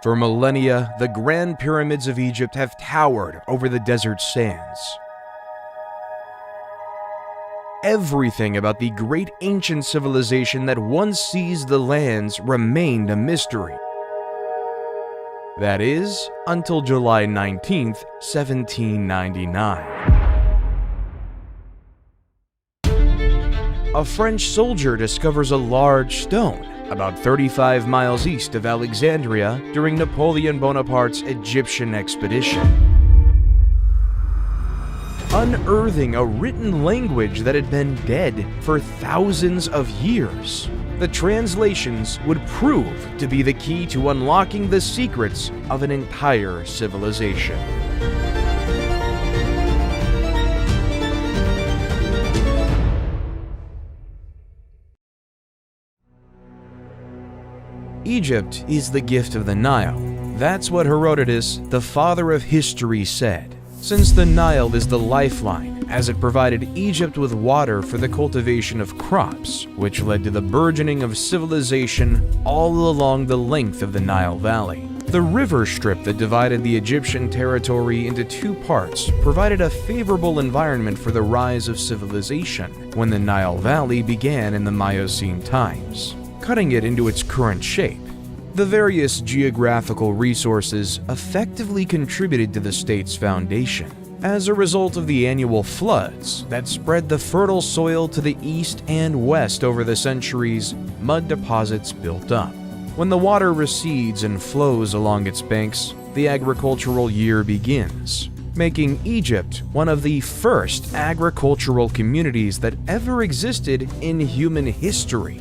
For millennia, the Grand Pyramids of Egypt have towered over the desert sands. Everything about the great ancient civilization that once seized the lands remained a mystery. That is, until July 19, 1799. A French soldier discovers a large stone about 35 miles east of Alexandria during Napoleon Bonaparte's Egyptian expedition, unearthing a written language that had been dead for thousands of years. The translations would prove to be the key to unlocking the secrets of an entire civilization. Egypt is the gift of the Nile. That's what Herodotus, the father of history, said. Since the Nile is the lifeline, as it provided Egypt with water for the cultivation of crops, which led to the burgeoning of civilization all along the length of the Nile Valley. The river strip that divided the Egyptian territory into two parts provided a favorable environment for the rise of civilization when the Nile Valley began in the Miocene times, cutting it into its current shape. The various geographical resources effectively contributed to the state's foundation. As a result of the annual floods that spread the fertile soil to the east and west over the centuries, mud deposits built up. When the water recedes and flows along its banks, the agricultural year begins, making Egypt one of the first agricultural communities that ever existed in human history.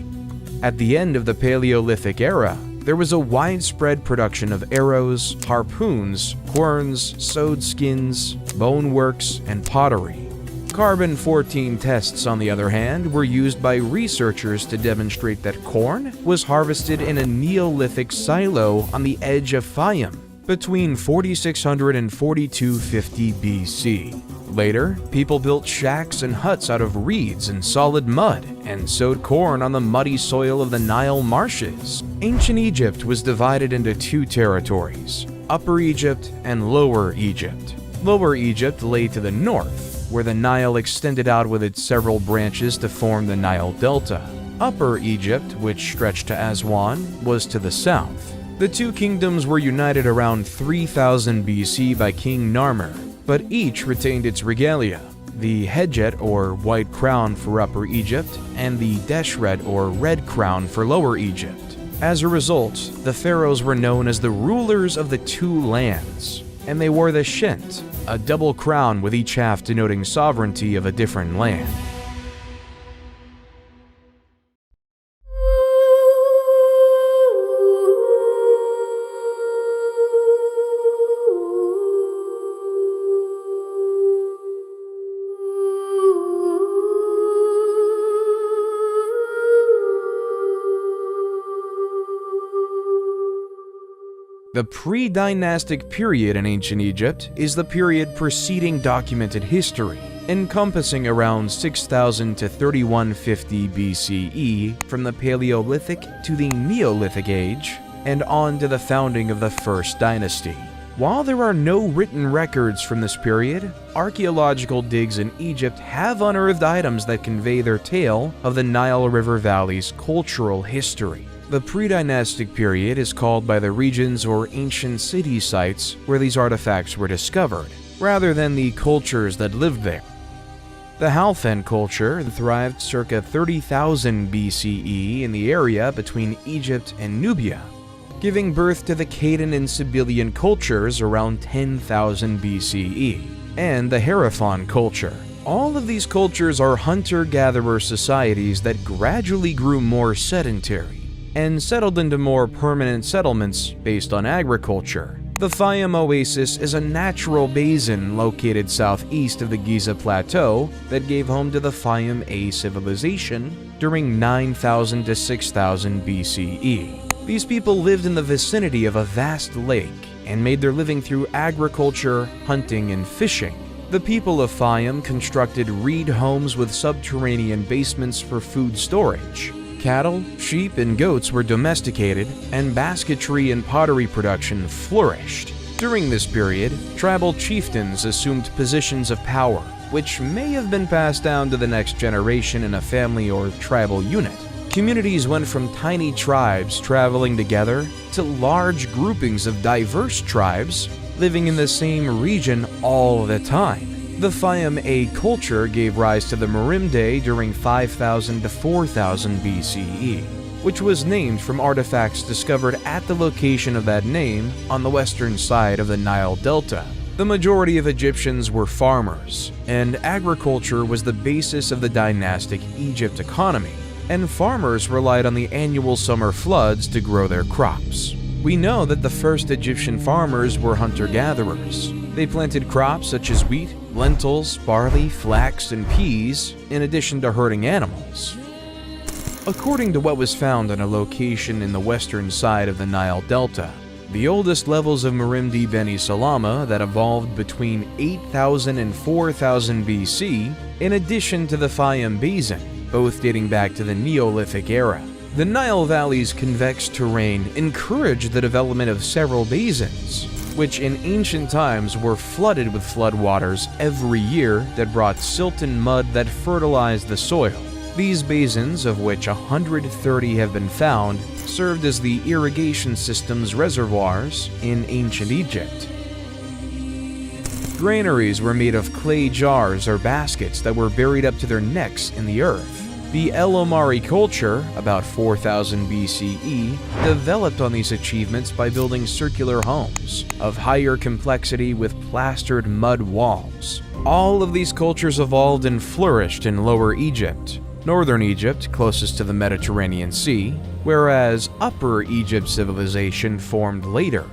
At the end of the Paleolithic era, there was a widespread production of arrows, harpoons, querns, sewed skins, boneworks, and pottery. Carbon-14 tests, on the other hand, were used by researchers to demonstrate that corn was harvested in a Neolithic silo on the edge of Fayum between 4600 and 4250 BC. Later, people built shacks and huts out of reeds and solid mud and sowed corn on the muddy soil of the Nile marshes. Ancient Egypt was divided into two territories, Upper Egypt and Lower Egypt. Lower Egypt lay to the north, where the Nile extended out with its several branches to form the Nile Delta. Upper Egypt, which stretched to Aswan, was to the south. The two kingdoms were united around 3000 BC by King Narmer, but each retained its regalia, the hedjet or white crown for Upper Egypt and the deshret or red crown for Lower Egypt. As a result, the pharaohs were known as the rulers of the two lands, and they wore the shent, a double crown with each half denoting sovereignty of a different land. The pre-dynastic period in ancient Egypt is the period preceding documented history, encompassing around 6000 to 3150 BCE from the Paleolithic to the Neolithic age and on to the founding of the First Dynasty. While there are no written records from this period, archaeological digs in Egypt have unearthed items that convey their tale of the Nile River Valley's cultural history. The pre-dynastic period is called by the regions or ancient city sites where these artifacts were discovered, rather than the cultures that lived there. The Halfan culture thrived circa 30,000 BCE in the area between Egypt and Nubia, giving birth to the Cadon and Sibyllian cultures around 10,000 BCE, and the Hierophant culture. All of these cultures are hunter-gatherer societies that gradually grew more sedentary and settled into more permanent settlements based on agriculture. The Fayum Oasis is a natural basin located southeast of the Giza Plateau that gave home to the Fayum A civilization during 9000 to 6000 BCE. These people lived in the vicinity of a vast lake and made their living through agriculture, hunting, and fishing. The people of Fayum constructed reed homes with subterranean basements for food storage. Cattle, sheep, and goats were domesticated, and basketry and pottery production flourished. During this period, tribal chieftains assumed positions of power, which may have been passed down to the next generation in a family or tribal unit. Communities went from tiny tribes traveling together to large groupings of diverse tribes living in the same region all the time. The Fayum-A culture gave rise to the Merimde during 5000 to 4000 BCE, which was named from artifacts discovered at the location of that name on the western side of the Nile Delta. The majority of Egyptians were farmers, and agriculture was the basis of the Dynastic Egypt economy, and farmers relied on the annual summer floods to grow their crops. We know that the first Egyptian farmers were hunter-gatherers. They planted crops such as wheat, lentils, barley, flax, and peas, in addition to herding animals. According to what was found on a location in the western side of the Nile Delta, the oldest levels of Merimdi Beni Salama that evolved between 8000 and 4000 BC, in addition to the Fayum Basin, both dating back to the Neolithic era. The Nile Valley's convex terrain encouraged the development of several basins, which in ancient times were flooded with floodwaters every year that brought silt and mud that fertilized the soil. These basins, of which 130 have been found, served as the irrigation system's reservoirs in ancient Egypt. Granaries were made of clay jars or baskets that were buried up to their necks in the earth. The El Omari culture, about 4000 BCE, developed on these achievements by building circular homes of higher complexity with plastered mud walls. All of these cultures evolved and flourished in Lower Egypt, Northern Egypt, closest to the Mediterranean Sea, whereas Upper Egypt civilization formed later.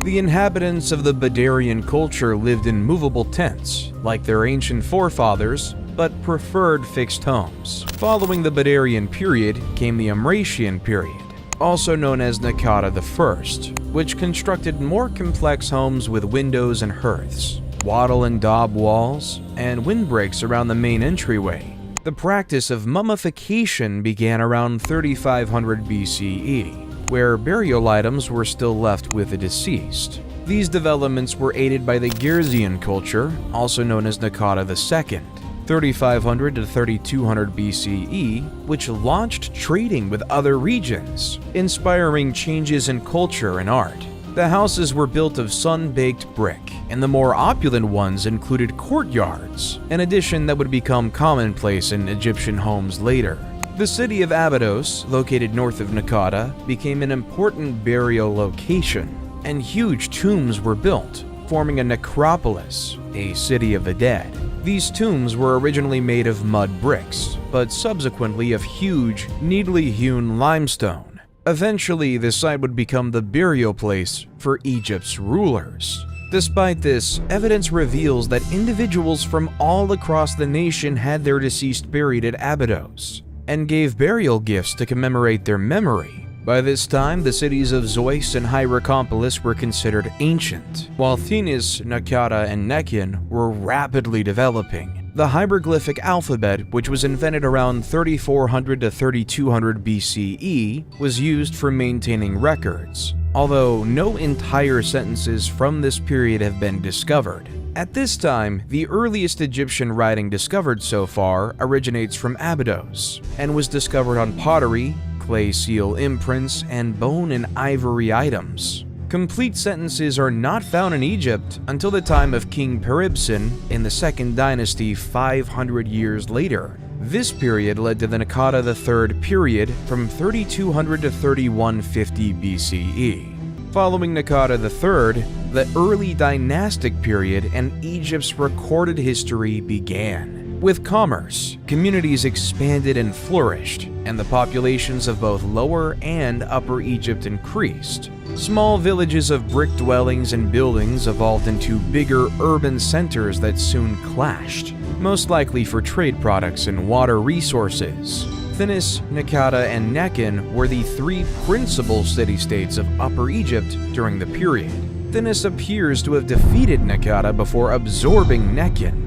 The inhabitants of the Badarian culture lived in movable tents, like their ancient forefathers, but preferred fixed homes. Following the Badarian period came the Amratian period, also known as Naqada I, which constructed more complex homes with windows and hearths, wattle and daub walls, and windbreaks around the main entryway. The practice of mummification began around 3500 BCE, where burial items were still left with the deceased. These developments were aided by the Girzian culture, also known as Naqada II, 3500 to 3200 BCE, which launched trading with other regions, inspiring changes in culture and art. The houses were built of sun-baked brick, and the more opulent ones included courtyards, an addition that would become commonplace in Egyptian homes later. The city of Abydos, located north of Naqada, became an important burial location, and huge tombs were built, forming a necropolis, a city of the dead. These tombs were originally made of mud bricks, but subsequently of huge, neatly hewn limestone. Eventually, the site would become the burial place for Egypt's rulers. Despite this, evidence reveals that individuals from all across the nation had their deceased buried at Abydos, and gave burial gifts to commemorate their memory. By this time, the cities of Zeus and Hierakonpolis were considered ancient, while Thinis, Naqada, and Nekhen were rapidly developing. The hieroglyphic alphabet, which was invented around 3400 to 3200 BCE, was used for maintaining records, although no entire sentences from this period have been discovered. At this time, the earliest Egyptian writing discovered so far originates from Abydos, and was discovered on pottery, clay seal imprints, and bone and ivory items. Complete sentences are not found in Egypt until the time of King Peribsen in the Second Dynasty 500 years later. This period led to the Naqada III period from 3200 to 3150 BCE. Following Naqada III, the early dynastic period and Egypt's recorded history began. With commerce, communities expanded and flourished, and the populations of both Lower and Upper Egypt increased. Small villages of brick dwellings and buildings evolved into bigger urban centers that soon clashed, most likely for trade products and water resources. Thinis, Naqada, and Nekhen were the three principal city-states of Upper Egypt during the period. Thinis appears to have defeated Naqada before absorbing Nekhen.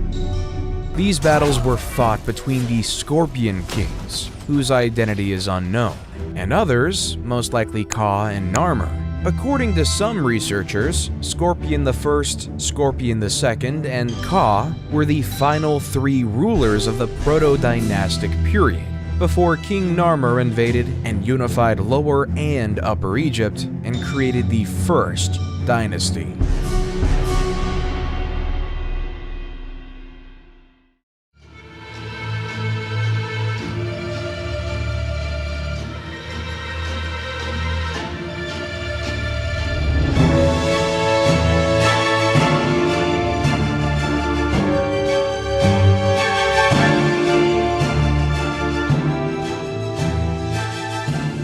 These battles were fought between the Scorpion Kings, whose identity is unknown, and others, most likely Ka and Narmer. According to some researchers, Scorpion I, Scorpion II, and Ka were the final three rulers of the Proto-Dynastic period, before King Narmer invaded and unified Lower and Upper Egypt and created the First Dynasty.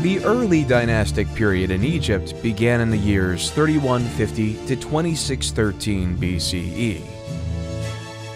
The early dynastic period in Egypt began in the years 3150 to 2613 BCE.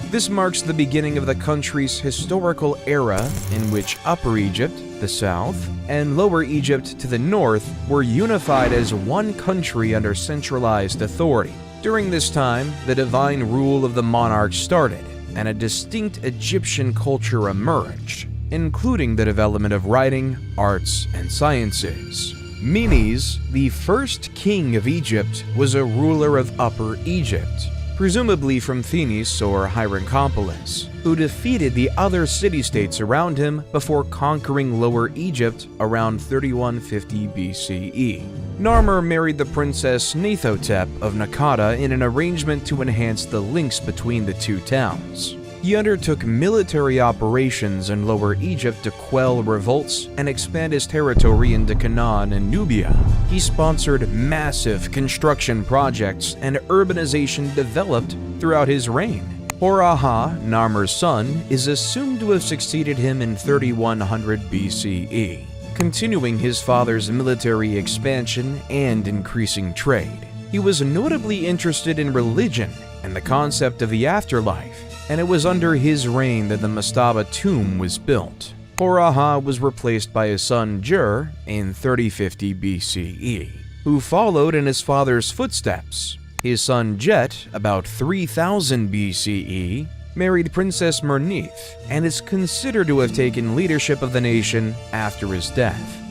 This marks the beginning of the country's historical era in which Upper Egypt, the south, and Lower Egypt to the north were unified as one country under centralized authority. During this time, the divine rule of the monarch started, and a distinct Egyptian culture emerged, including the development of writing, arts, and sciences. Menes, the first king of Egypt, was a ruler of Upper Egypt, presumably from Thinis or Hierakonpolis, who defeated the other city-states around him before conquering Lower Egypt around 3150 BCE. Narmer married the princess Neithotep of Nakata in an arrangement to enhance the links between the two towns. He undertook military operations in Lower Egypt to quell revolts and expand his territory into Canaan and Nubia. He sponsored massive construction projects, and urbanization developed throughout his reign. Hor-Aha, Narmer's son, is assumed to have succeeded him in 3100 BCE, continuing his father's military expansion and increasing trade. He was notably interested in religion and the concept of the afterlife, and it was under his reign that the mastaba tomb was built. Hor-Aha was replaced by his son Jur in 3050 BCE, who followed in his father's footsteps. His son Jet, about 3000 BCE, married Princess Mernith and is considered to have taken leadership of the nation after his death.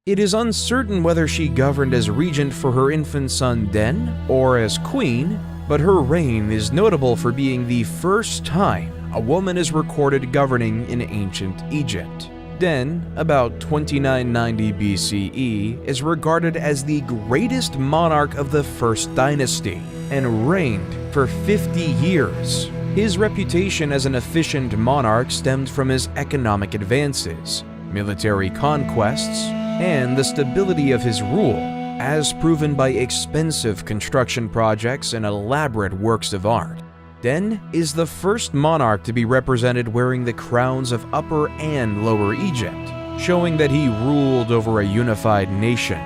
It is uncertain whether she governed as regent for her infant son Den or as queen, but her reign is notable for being the first time a woman is recorded governing in ancient Egypt. Den, about 2990 BCE, is regarded as the greatest monarch of the First Dynasty and reigned for 50 years. His reputation as an efficient monarch stemmed from his economic advances, military conquests, and the stability of his rule, as proven by expensive construction projects and elaborate works of art. Den is the first monarch to be represented wearing the crowns of Upper and Lower Egypt, showing that he ruled over a unified nation.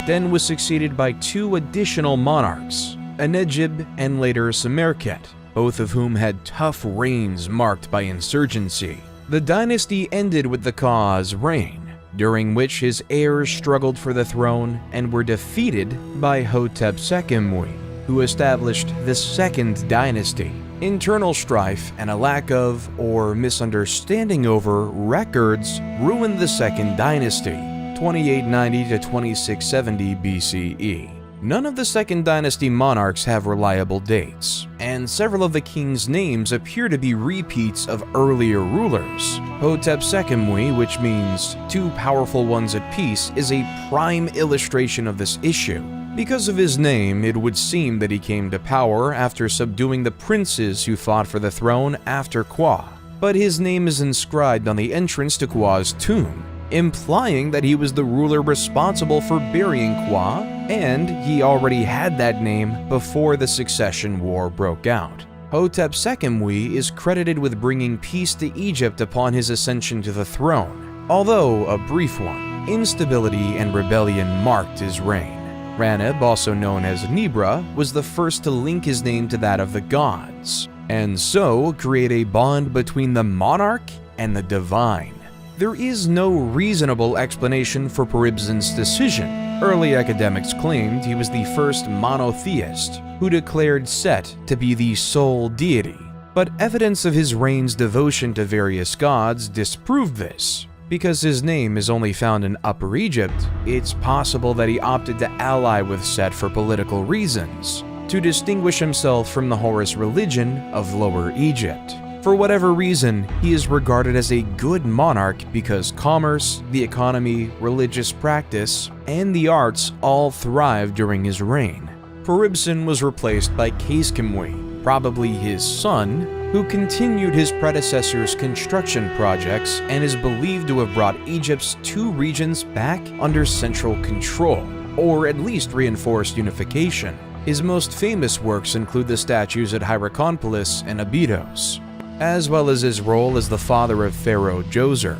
Den was succeeded by two additional monarchs, Enegib and later Semerkhet, both of whom had tough reigns marked by insurgency. The dynasty ended with the Ka's reign, during which his heirs struggled for the throne and were defeated by Hotep Sekemui, who established the Second Dynasty. Internal strife and a lack of, or misunderstanding over, records ruined the Second Dynasty, 2890 to 2670 BCE. None of the Second Dynasty monarchs have reliable dates, and several of the kings' names appear to be repeats of earlier rulers. Hotep Sekemui, which means two powerful ones at peace, is a prime illustration of this issue. Because of his name, it would seem that he came to power after subduing the princes who fought for the throne after Kwa, but his name is inscribed on the entrance to Kwa's tomb, implying that he was the ruler responsible for burying Kwa, and he already had that name before the succession war broke out. Hotep Sekemui is credited with bringing peace to Egypt upon his ascension to the throne, although a brief one. Instability and rebellion marked his reign. Raneb, also known as Nibra, was the first to link his name to that of the gods, and so create a bond between the monarch and the divine. There is no reasonable explanation for Peribzen's decision, Early academics claimed he was the first monotheist who declared Set to be the sole deity, but evidence of his reign's devotion to various gods disproved this. Because his name is only found in Upper Egypt, it's possible that he opted to ally with Set for political reasons, to distinguish himself from the Horus religion of Lower Egypt. For whatever reason, he is regarded as a good monarch because commerce, the economy, religious practice, and the arts all thrived during his reign. Peribsen was replaced by Kheskamui, probably his son, who continued his predecessor's construction projects and is believed to have brought Egypt's two regions back under central control, or at least reinforced unification. His most famous works include the statues at Hierakonpolis and Abydos, as well as his role as the father of Pharaoh Djoser.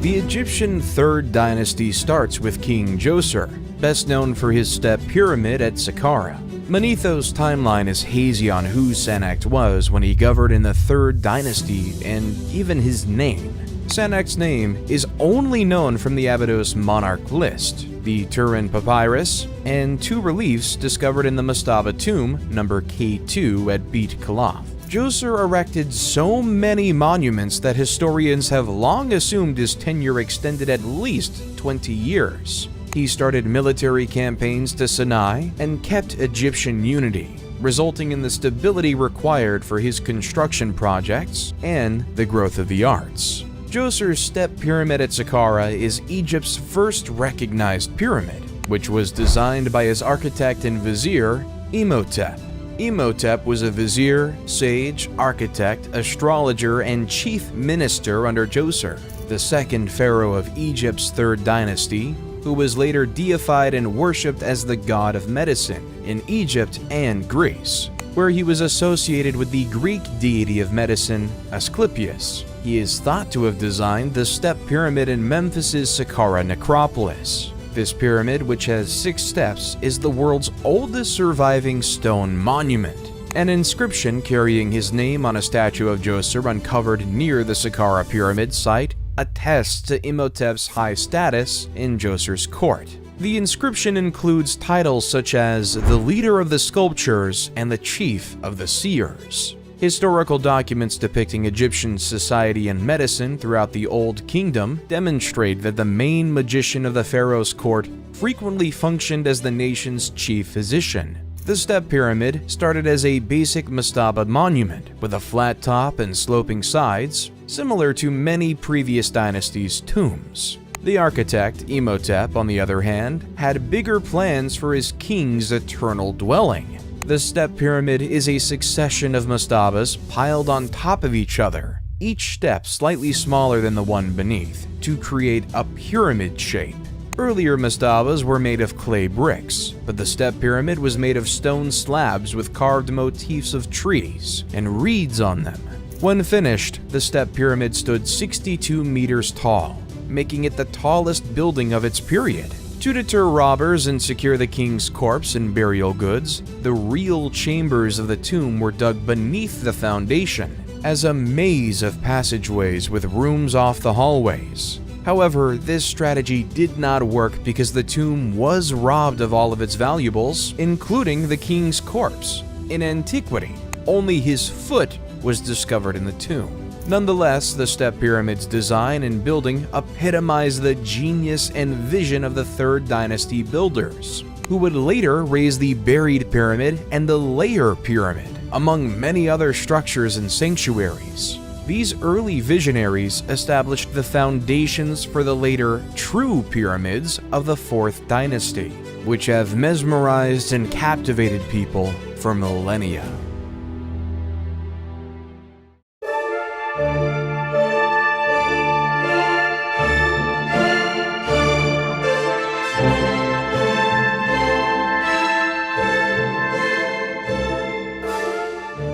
The Egyptian Third Dynasty starts with King Djoser, best known for his step pyramid at Saqqara. Manetho's timeline is hazy on who Sennacht was when he governed in the Third Dynasty and even his name. Sennacht's name is only known from the Abydos monarch list, the Turin Papyrus, and two reliefs discovered in the Mastaba tomb, number K2 at Beit Kalath. Djoser erected so many monuments that historians have long assumed his tenure extended at least 20 years. He started military campaigns to Sinai and kept Egyptian unity, resulting in the stability required for his construction projects and the growth of the arts. Djoser's step pyramid at Saqqara is Egypt's first recognized pyramid, which was designed by his architect and vizier, Imhotep. Imhotep was a vizier, sage, architect, astrologer, and chief minister under Djoser, the second pharaoh of Egypt's Third Dynasty, who was later deified and worshipped as the god of medicine in Egypt and Greece, where he was associated with the Greek deity of medicine, Asclepius. He is thought to have designed the step pyramid in Memphis's Saqqara necropolis. This pyramid, which has 6 steps, is the world's oldest surviving stone monument. An inscription carrying his name on a statue of Djoser uncovered near the Saqqara pyramid site attests to Imhotep's high status in Djoser's court. The inscription includes titles such as the leader of the sculptures and the chief of the seers. Historical documents depicting Egyptian society and medicine throughout the Old Kingdom demonstrate that the main magician of the pharaoh's court frequently functioned as the nation's chief physician. The step pyramid started as a basic mastaba monument with a flat top and sloping sides, similar to many previous dynasties' tombs. The architect, Imhotep, on the other hand, had bigger plans for his king's eternal dwelling. The step pyramid is a succession of mastabas piled on top of each other, each step slightly smaller than the one beneath, to create a pyramid shape. Earlier mastabas were made of clay bricks, but the step pyramid was made of stone slabs with carved motifs of trees and reeds on them. When finished, the step pyramid stood 62 meters tall, making it the tallest building of its period. To deter robbers and secure the king's corpse and burial goods, the real chambers of the tomb were dug beneath the foundation, as a maze of passageways with rooms off the hallways. However, this strategy did not work because the tomb was robbed of all of its valuables, including the king's corpse. In antiquity, only his foot was discovered in the tomb. Nonetheless, the step pyramid's design and building epitomize the genius and vision of the Third Dynasty builders, who would later raise the buried pyramid and the layer pyramid, among many other structures and sanctuaries. These early visionaries established the foundations for the later true pyramids of the Fourth Dynasty, which have mesmerized and captivated people for millennia.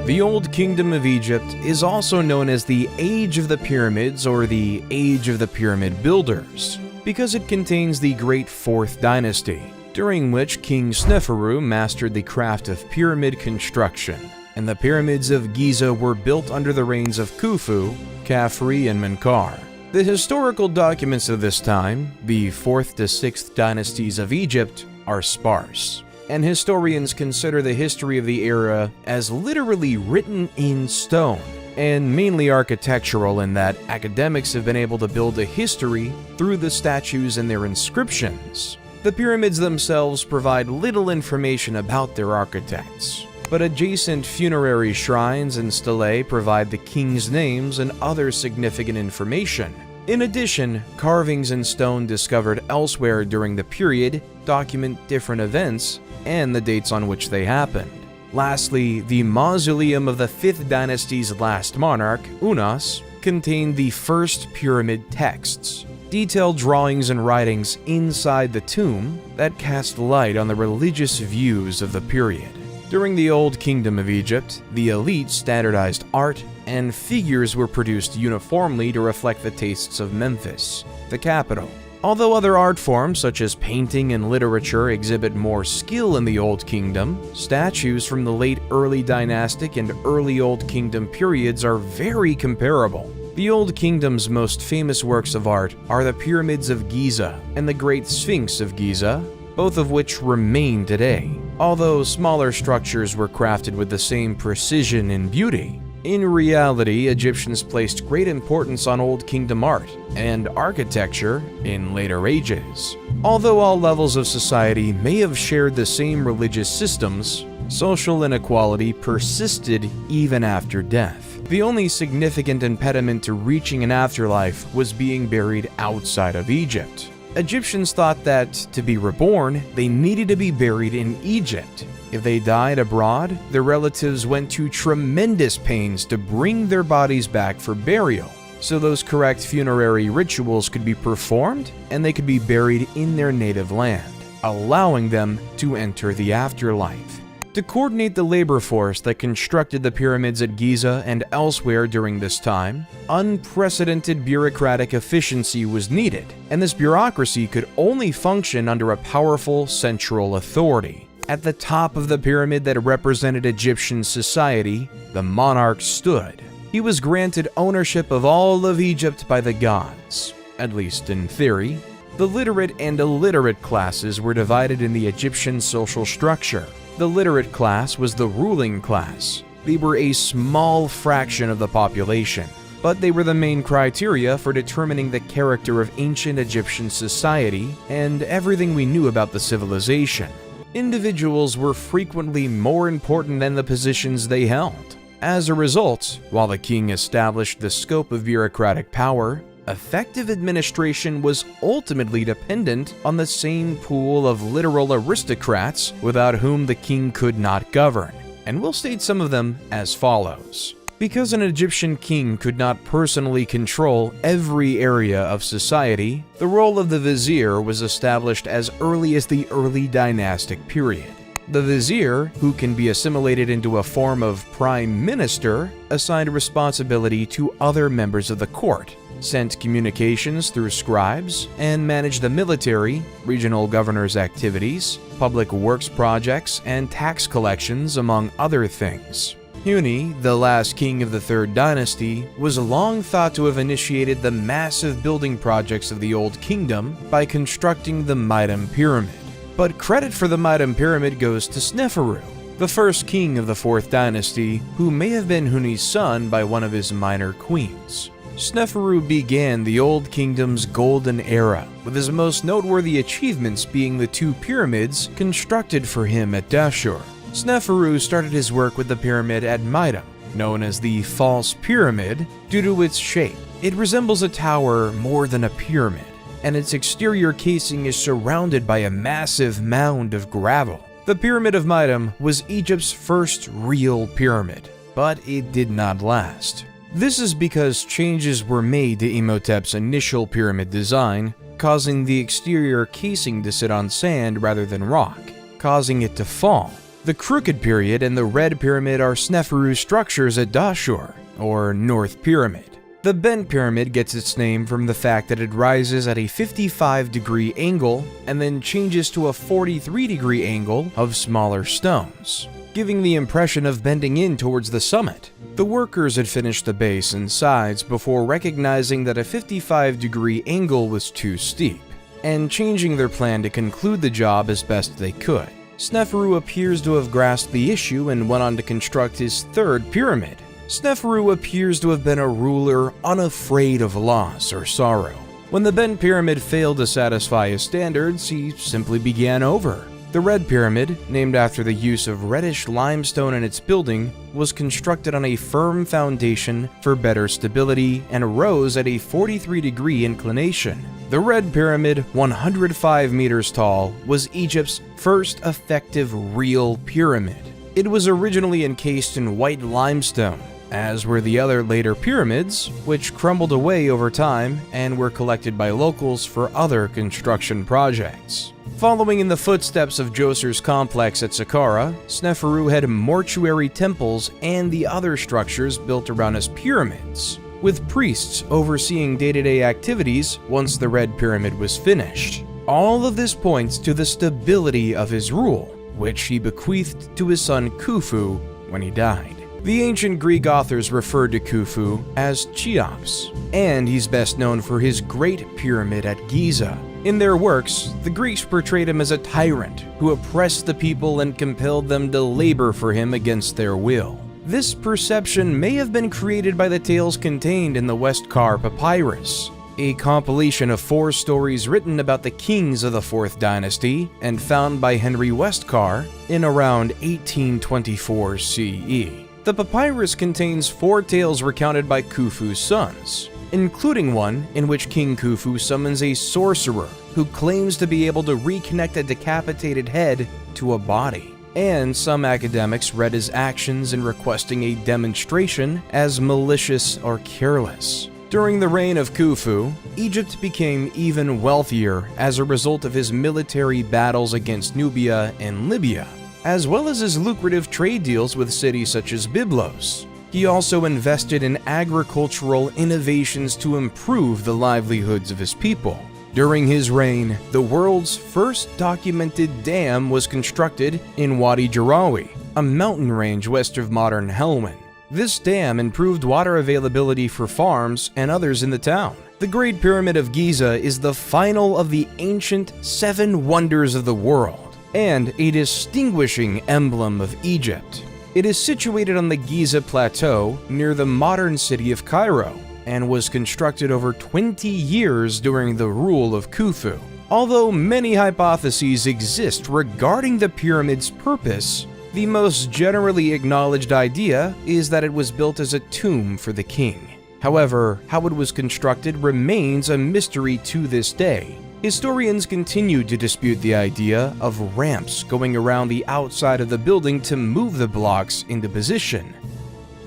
The Old Kingdom of Egypt is also known as the Age of the Pyramids or the Age of the Pyramid Builders, because it contains the Great Fourth Dynasty, during which King Sneferu mastered the craft of pyramid construction, and the pyramids of Giza were built under the reigns of Khufu, Khafre, and Menkaure. The historical documents of this time, the 4th to 6th dynasties of Egypt, are sparse, and historians consider the history of the era as literally written in stone, and mainly architectural in that academics have been able to build a history through the statues and their inscriptions. The pyramids themselves provide little information about their architects, but adjacent funerary shrines and stelae provide the king's names and other significant information. In addition, carvings in stone discovered elsewhere during the period document different events and the dates on which they happened. Lastly, the mausoleum of the 5th dynasty's last monarch, Unas, contained the first pyramid texts, detailed drawings and writings inside the tomb that cast light on the religious views of the period. During the Old Kingdom of Egypt, the elite standardized art and figures were produced uniformly to reflect the tastes of Memphis, the capital. Although other art forms such as painting and literature exhibit more skill in the Old Kingdom, statues from the late early dynastic and early Old Kingdom periods are very comparable. The Old Kingdom's most famous works of art are the Pyramids of Giza and the Great Sphinx of Giza, both of which remain today. Although smaller structures were crafted with the same precision and beauty, in reality, Egyptians placed great importance on Old Kingdom art and architecture in later ages. Although all levels of society may have shared the same religious systems, social inequality persisted even after death. The only significant impediment to reaching an afterlife was being buried outside of Egypt. Egyptians thought that, to be reborn, they needed to be buried in Egypt. If they died abroad, their relatives went to tremendous pains to bring their bodies back for burial, so those correct funerary rituals could be performed and they could be buried in their native land, allowing them to enter the afterlife. To coordinate the labor force that constructed the pyramids at Giza and elsewhere during this time, unprecedented bureaucratic efficiency was needed, and this bureaucracy could only function under a powerful central authority. At the top of the pyramid that represented Egyptian society, the monarch stood. He was granted ownership of all of Egypt by the gods, at least in theory. The literate and illiterate classes were divided in the Egyptian social structure. The literate class was the ruling class. They were a small fraction of the population, but they were the main criteria for determining the character of ancient Egyptian society and everything we knew about the civilization. Individuals were frequently more important than the positions they held. As a result, while the king established the scope of bureaucratic power, effective administration was ultimately dependent on the same pool of literal aristocrats without whom the king could not govern, and we'll state some of them as follows. Because an Egyptian king could not personally control every area of society, the role of the vizier was established as early as the early dynastic period. The vizier, who can be assimilated into a form of prime minister, assigned responsibility to other members of the court, sent communications through scribes, and managed the military, regional governors' activities, public works projects, and tax collections, among other things. Huni, the last king of the Third Dynasty, was long thought to have initiated the massive building projects of the Old Kingdom by constructing the Mitam Pyramid. But credit for the Mitam Pyramid goes to Sneferu, the first king of the Fourth Dynasty, who may have been Huni's son by one of his minor queens. Sneferu began the Old Kingdom's golden era, with his most noteworthy achievements being the two pyramids constructed for him at Dashur. Sneferu started his work with the pyramid at Mitam, known as the False Pyramid, due to its shape. It resembles a tower more than a pyramid, and its exterior casing is surrounded by a massive mound of gravel. The Pyramid of Mitam was Egypt's first real pyramid, but it did not last. This is because changes were made to Imhotep's initial pyramid design, causing the exterior casing to sit on sand rather than rock, causing it to fall. The Crooked Period and the Red Pyramid are Sneferu's structures at Dashur, or North Pyramid. The The bent pyramid gets its name from the fact that it rises at a 55-degree angle and then changes to a 43-degree angle of smaller stones, giving the impression of bending in towards the summit. The workers had finished the base and sides before recognizing that a 55-degree angle was too steep, and changing their plan to conclude the job as best they could. Sneferu appears to have grasped the issue and went on to construct his third pyramid. Sneferu appears to have been a ruler unafraid of loss or sorrow. When the bent pyramid failed to satisfy his standards, he simply began over. The red pyramid, named after the use of reddish limestone in its building, was constructed on a firm foundation for better stability and rose at a 43-degree inclination. The red pyramid, 105 meters tall, was Egypt's first effective real pyramid. It was originally encased in white limestone, as were the other later pyramids, which crumbled away over time and were collected by locals for other construction projects. Following in the footsteps of Djoser's complex at Saqqara, Sneferu had mortuary temples and the other structures built around his pyramids, with priests overseeing day-to-day activities once the red pyramid was finished. All of this points to the stability of his rule, which he bequeathed to his son Khufu when he died. The ancient Greek authors referred to Khufu as Cheops, and he's best known for his Great Pyramid at Giza. In their works, the Greeks portrayed him as a tyrant who oppressed the people and compelled them to labor for him against their will. This perception may have been created by the tales contained in the Westcar Papyrus, a compilation of 4 stories written about the kings of the 4th dynasty and found by Henry Westcar in around 1824 CE. The papyrus contains 4 tales recounted by Khufu's sons, including one in which King Khufu summons a sorcerer who claims to be able to reconnect a decapitated head to a body. And some academics read his actions in requesting a demonstration as malicious or careless. During the reign of Khufu, Egypt became even wealthier as a result of his military battles against Nubia and Libya, as well as his lucrative trade deals with cities such as Byblos. He also invested in agricultural innovations to improve the livelihoods of his people. During his reign, the world's first documented dam was constructed in Wadi Jarawi, a mountain range west of modern Helwan. This dam improved water availability for farms and others in the town. The Great Pyramid of Giza is the final of the ancient 7 wonders of the world, and a distinguishing emblem of Egypt. It is situated on the Giza Plateau near the modern city of Cairo, and was constructed over 20 years during the rule of Khufu. Although many hypotheses exist regarding the pyramid's purpose, the most generally acknowledged idea is that it was built as a tomb for the king. However, how it was constructed remains a mystery to this day. Historians continue to dispute the idea of ramps going around the outside of the building to move the blocks into position.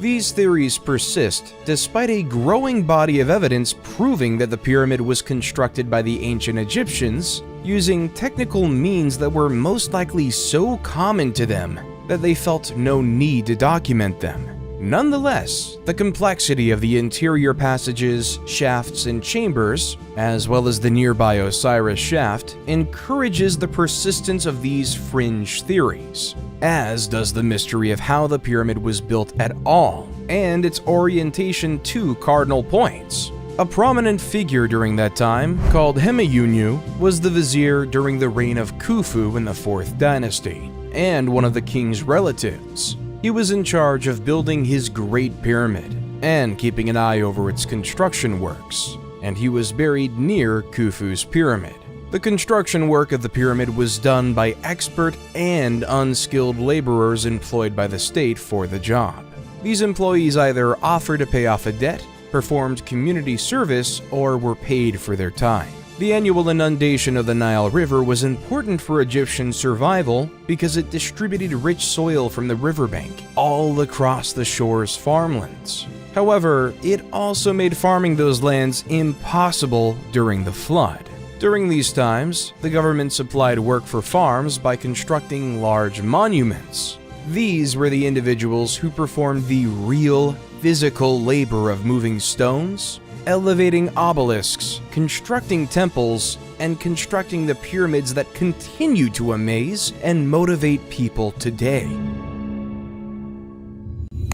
These theories persist despite a growing body of evidence proving that the pyramid was constructed by the ancient Egyptians using technical means that were most likely so common to them that they felt no need to document them. Nonetheless, the complexity of the interior passages, shafts, and chambers, as well as the nearby Osiris shaft, encourages the persistence of these fringe theories, as does the mystery of how the pyramid was built at all, and its orientation to cardinal points. A prominent figure during that time, called Hemeyunu, was the vizier during the reign of Khufu in the 4th dynasty, and one of the king's relatives. He was in charge of building his Great Pyramid and keeping an eye over its construction works, and he was buried near Khufu's pyramid. The construction work of the pyramid was done by expert and unskilled laborers employed by the state for the job. These employees either offered to pay off a debt, performed community service, or were paid for their time. The annual inundation of the Nile River was important for Egyptian survival because it distributed rich soil from the riverbank all across the shore's farmlands. However, it also made farming those lands impossible during the flood. During these times, the government supplied work for farms by constructing large monuments. These were the individuals who performed the real physical labor of moving stones, elevating obelisks, constructing temples, and constructing the pyramids that continue to amaze and motivate people today.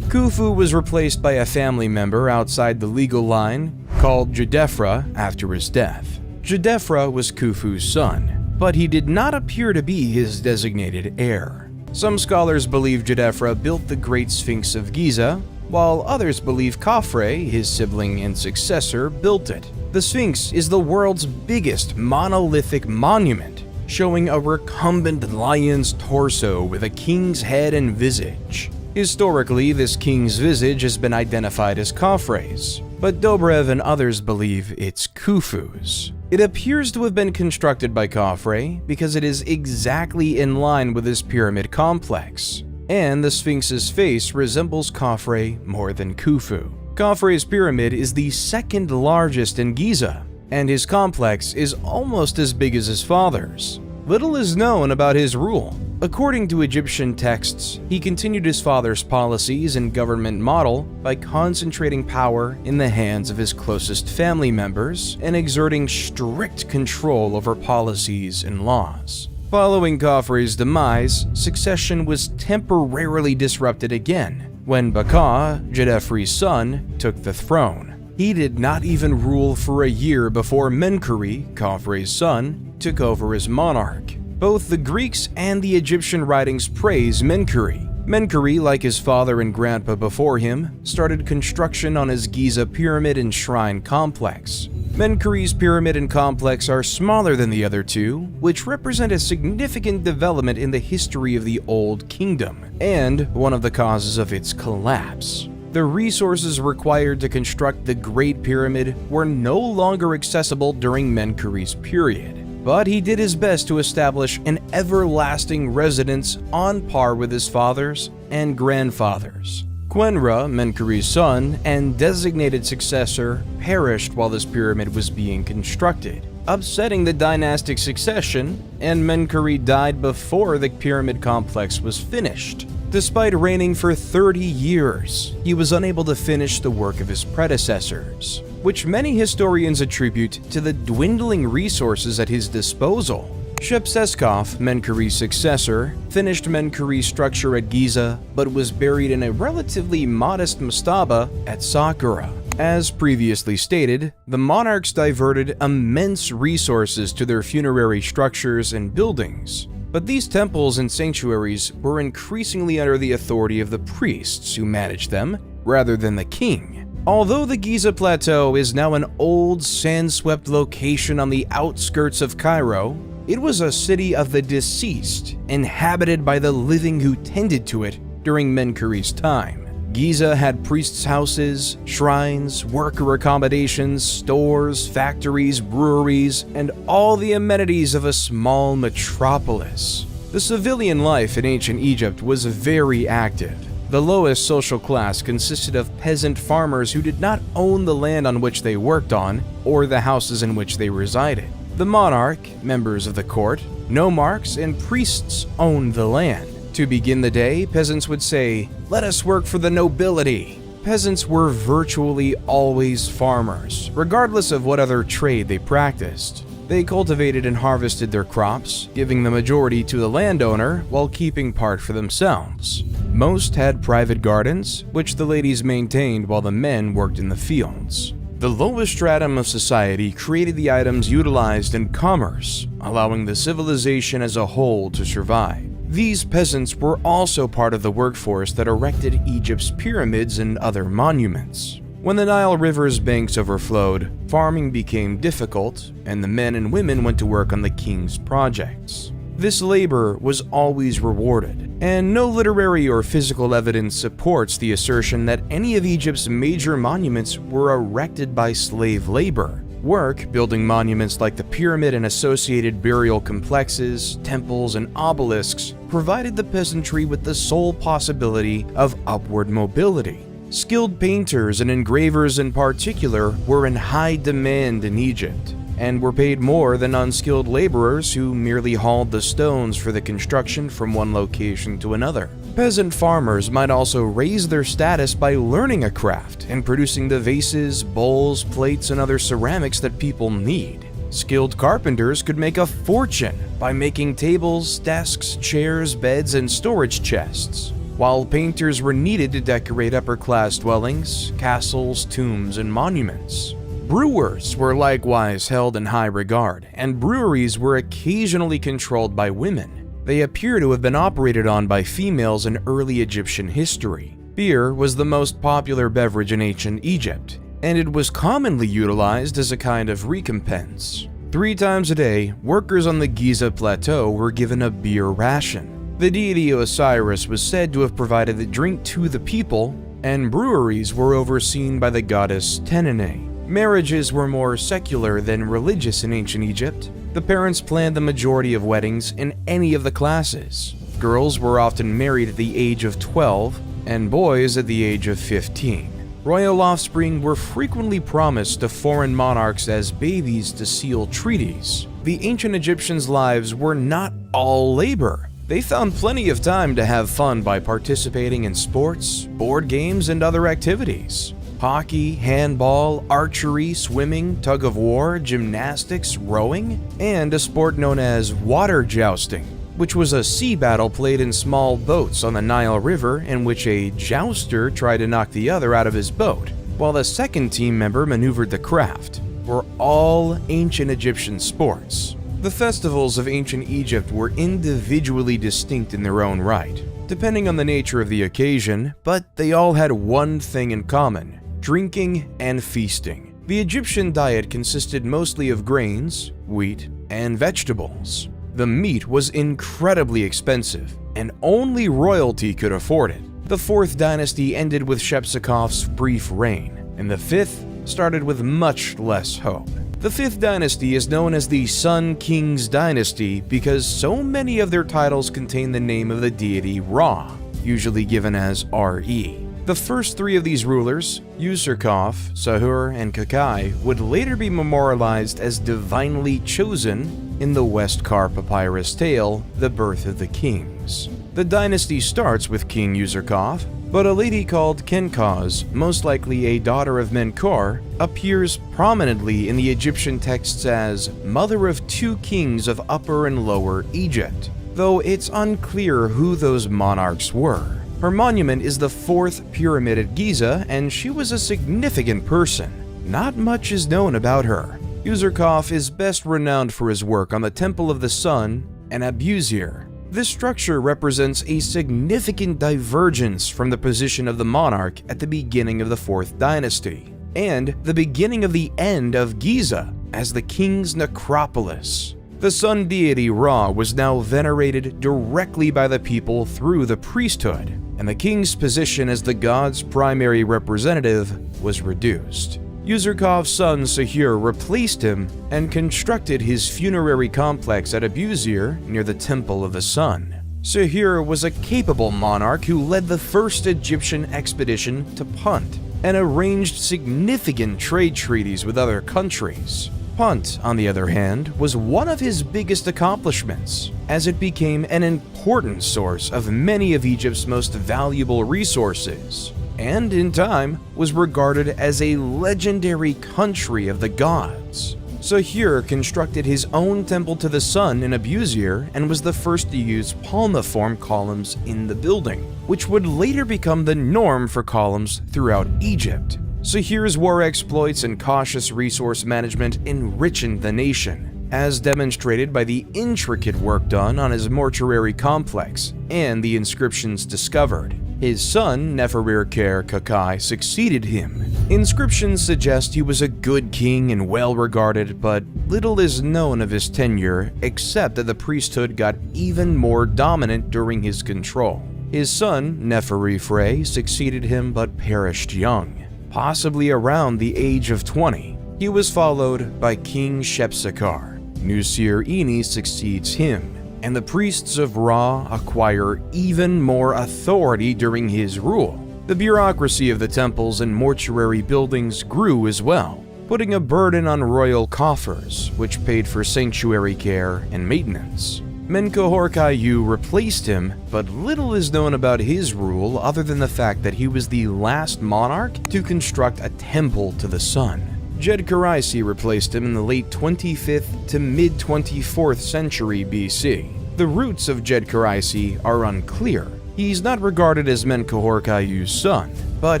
Khufu was replaced by a family member outside the legal line called Djedefre after his death. Djedefre was Khufu's son, but he did not appear to be his designated heir. Some scholars believe Djedefre built the Great Sphinx of Giza, while others believe Khafre, his sibling and successor, built it. The Sphinx is the world's biggest monolithic monument, showing a recumbent lion's torso with a king's head and visage. Historically, this king's visage has been identified as Khafre's, but Dobrev and others believe it's Khufu's. It appears to have been constructed by Khafre because it is exactly in line with his pyramid complex, and the Sphinx's face resembles Khafre more than Khufu. Khafre's pyramid is the second largest in Giza, and his complex is almost as big as his father's. Little is known about his rule. According to Egyptian texts, he continued his father's policies and government model by concentrating power in the hands of his closest family members and exerting strict control over policies and laws. Following Khafre's demise, succession was temporarily disrupted again when Baka, Djedefre's son, took the throne. He did not even rule for a year before Menkaure, Khafre's son, took over as monarch. Both the Greeks and the Egyptian writings praise Menkaure. Menkaure, like his father and grandpa before him, started construction on his Giza pyramid and shrine complex. Menkaure's pyramid and complex are smaller than the other two, which represent a significant development in the history of the Old Kingdom, and one of the causes of its collapse. The resources required to construct the Great Pyramid were no longer accessible during Menkaure's period, but he did his best to establish an everlasting residence on par with his father's and grandfather's. Quenra, Menkaure's son and designated successor, perished while this pyramid was being constructed, upsetting the dynastic succession, and Menkaure died before the pyramid complex was finished. Despite reigning for 30 years, he was unable to finish the work of his predecessors, which many historians attribute to the dwindling resources at his disposal. Shepseskaf, Menkaure's successor, finished Menkaure's structure at Giza, but was buried in a relatively modest mastaba at Saqqara. As previously stated, the monarchs diverted immense resources to their funerary structures and buildings, but these temples and sanctuaries were increasingly under the authority of the priests who managed them, rather than the king. Although the Giza Plateau is now an old, sand-swept location on the outskirts of Cairo, it was a city of the deceased, inhabited by the living who tended to it during Menkaure's time. Giza had priests' houses, shrines, worker accommodations, stores, factories, breweries, and all the amenities of a small metropolis. The civilian life in ancient Egypt was very active. The lowest social class consisted of peasant farmers who did not own the land on which they worked on or the houses in which they resided. The monarch, members of the court, nomarchs, and priests owned the land. To begin the day, peasants would say, "Let us work for the nobility." Peasants were virtually always farmers, regardless of what other trade they practiced. They cultivated and harvested their crops, giving the majority to the landowner while keeping part for themselves. Most had private gardens, which the ladies maintained while the men worked in the fields. The lowest stratum of society created the items utilized in commerce, allowing the civilization as a whole to survive. These peasants were also part of the workforce that erected Egypt's pyramids and other monuments. When the Nile River's banks overflowed, farming became difficult, and the men and women went to work on the king's projects. This labor was always rewarded, and no literary or physical evidence supports the assertion that any of Egypt's major monuments were erected by slave labor. Work building monuments like the pyramid and associated burial complexes, temples, and obelisks provided the peasantry with the sole possibility of upward mobility. Skilled painters and engravers in particular were in high demand in Egypt. and were paid more than unskilled laborers who merely hauled the stones for the construction from one location to another. Peasant farmers might also raise their status by learning a craft and producing the vases, bowls, plates, and other ceramics that people need. Skilled carpenters could make a fortune by making tables, desks, chairs, beds, and storage chests, while painters were needed to decorate upper-class dwellings, castles, tombs, and monuments. Brewers were likewise held in high regard, and breweries were occasionally controlled by women. They appear to have been operated on by females in early Egyptian history. Beer was the most popular beverage in ancient Egypt, and it was commonly utilized as a kind of recompense. 3 times a day, workers on the Giza Plateau were given a beer ration. The deity Osiris was said to have provided the drink to the people, and breweries were overseen by the goddess Tenene. Marriages were more secular than religious in ancient Egypt. The parents planned the majority of weddings in any of the classes. Girls were often married at the age of 12, and boys at the age of 15. Royal offspring were frequently promised to foreign monarchs as babies to seal treaties. The ancient Egyptians' lives were not all labor. They found plenty of time to have fun by participating in sports, board games, and other activities. Hockey, handball, archery, swimming, tug-of-war, gymnastics, rowing, and a sport known as water jousting, which was a sea battle played in small boats on the Nile River in which a jouster tried to knock the other out of his boat, while the second team member maneuvered the craft, were all ancient Egyptian sports. The festivals of ancient Egypt were individually distinct in their own right, depending on the nature of the occasion, but they all had one thing in common: drinking and feasting. The Egyptian diet consisted mostly of grains, wheat, and vegetables. The meat was incredibly expensive, and only royalty could afford it. The 4th dynasty ended with Shepsekhof's brief reign, and the 5th started with much less hope. The 5th dynasty is known as the Sun King's Dynasty because so many of their titles contain the name of the deity Ra, usually given as Re. The first 3 of these rulers, Userkaf, Sahur, and Kakai, would later be memorialized as divinely chosen in the Westkar papyrus tale, The Birth of the Kings. The dynasty starts with King Userkaf, but a lady called Kenkaz, most likely a daughter of Menkor, appears prominently in the Egyptian texts as mother of 2 kings of Upper and Lower Egypt, though it's unclear who those monarchs were. Her monument is the 4th pyramid at Giza, and she was a significant person. Not much is known about her. Userkaf is best renowned for his work on the Temple of the Sun and Abusir. This structure represents a significant divergence from the position of the monarch at the beginning of the 4th dynasty, and the beginning of the end of Giza as the king's necropolis. The sun deity Ra was now venerated directly by the people through the priesthood, and the king's position as the god's primary representative was reduced. Userkaf's son Sahur replaced him and constructed his funerary complex at Abusir near the Temple of the Sun. Sahur was a capable monarch who led the first Egyptian expedition to Punt and arranged significant trade treaties with other countries. Punt, on the other hand, was one of his biggest accomplishments, as it became an important source of many of Egypt's most valuable resources, and in time was regarded as a legendary country of the gods. Sahur constructed his own temple to the sun in Abusir and was the first to use palmiform columns in the building, which would later become the norm for columns throughout Egypt. Sahur's war exploits and cautious resource management enriched the nation, as demonstrated by the intricate work done on his mortuary complex and the inscriptions discovered. His son, Neferirker Kakai, succeeded him. Inscriptions suggest he was a good king and well-regarded, but little is known of his tenure except that the priesthood got even more dominant during his control. His son, Neferifre, succeeded him but perished young, possibly around the age of 20. He was followed by King Shepsekhar. Nusir-ini succeeds him, and the priests of Ra acquire even more authority during his rule. The bureaucracy of the temples and mortuary buildings grew as well. putting a burden on royal coffers, which paid for sanctuary care and maintenance. Menkaure replaced him, but little is known about his rule other than the fact that he was the last monarch to construct a temple to the sun. Djedkaraisi replaced him in the late 25th to mid-24th century BC. The roots of Djedkaraisi are unclear. He's not regarded as Menkaure's son, but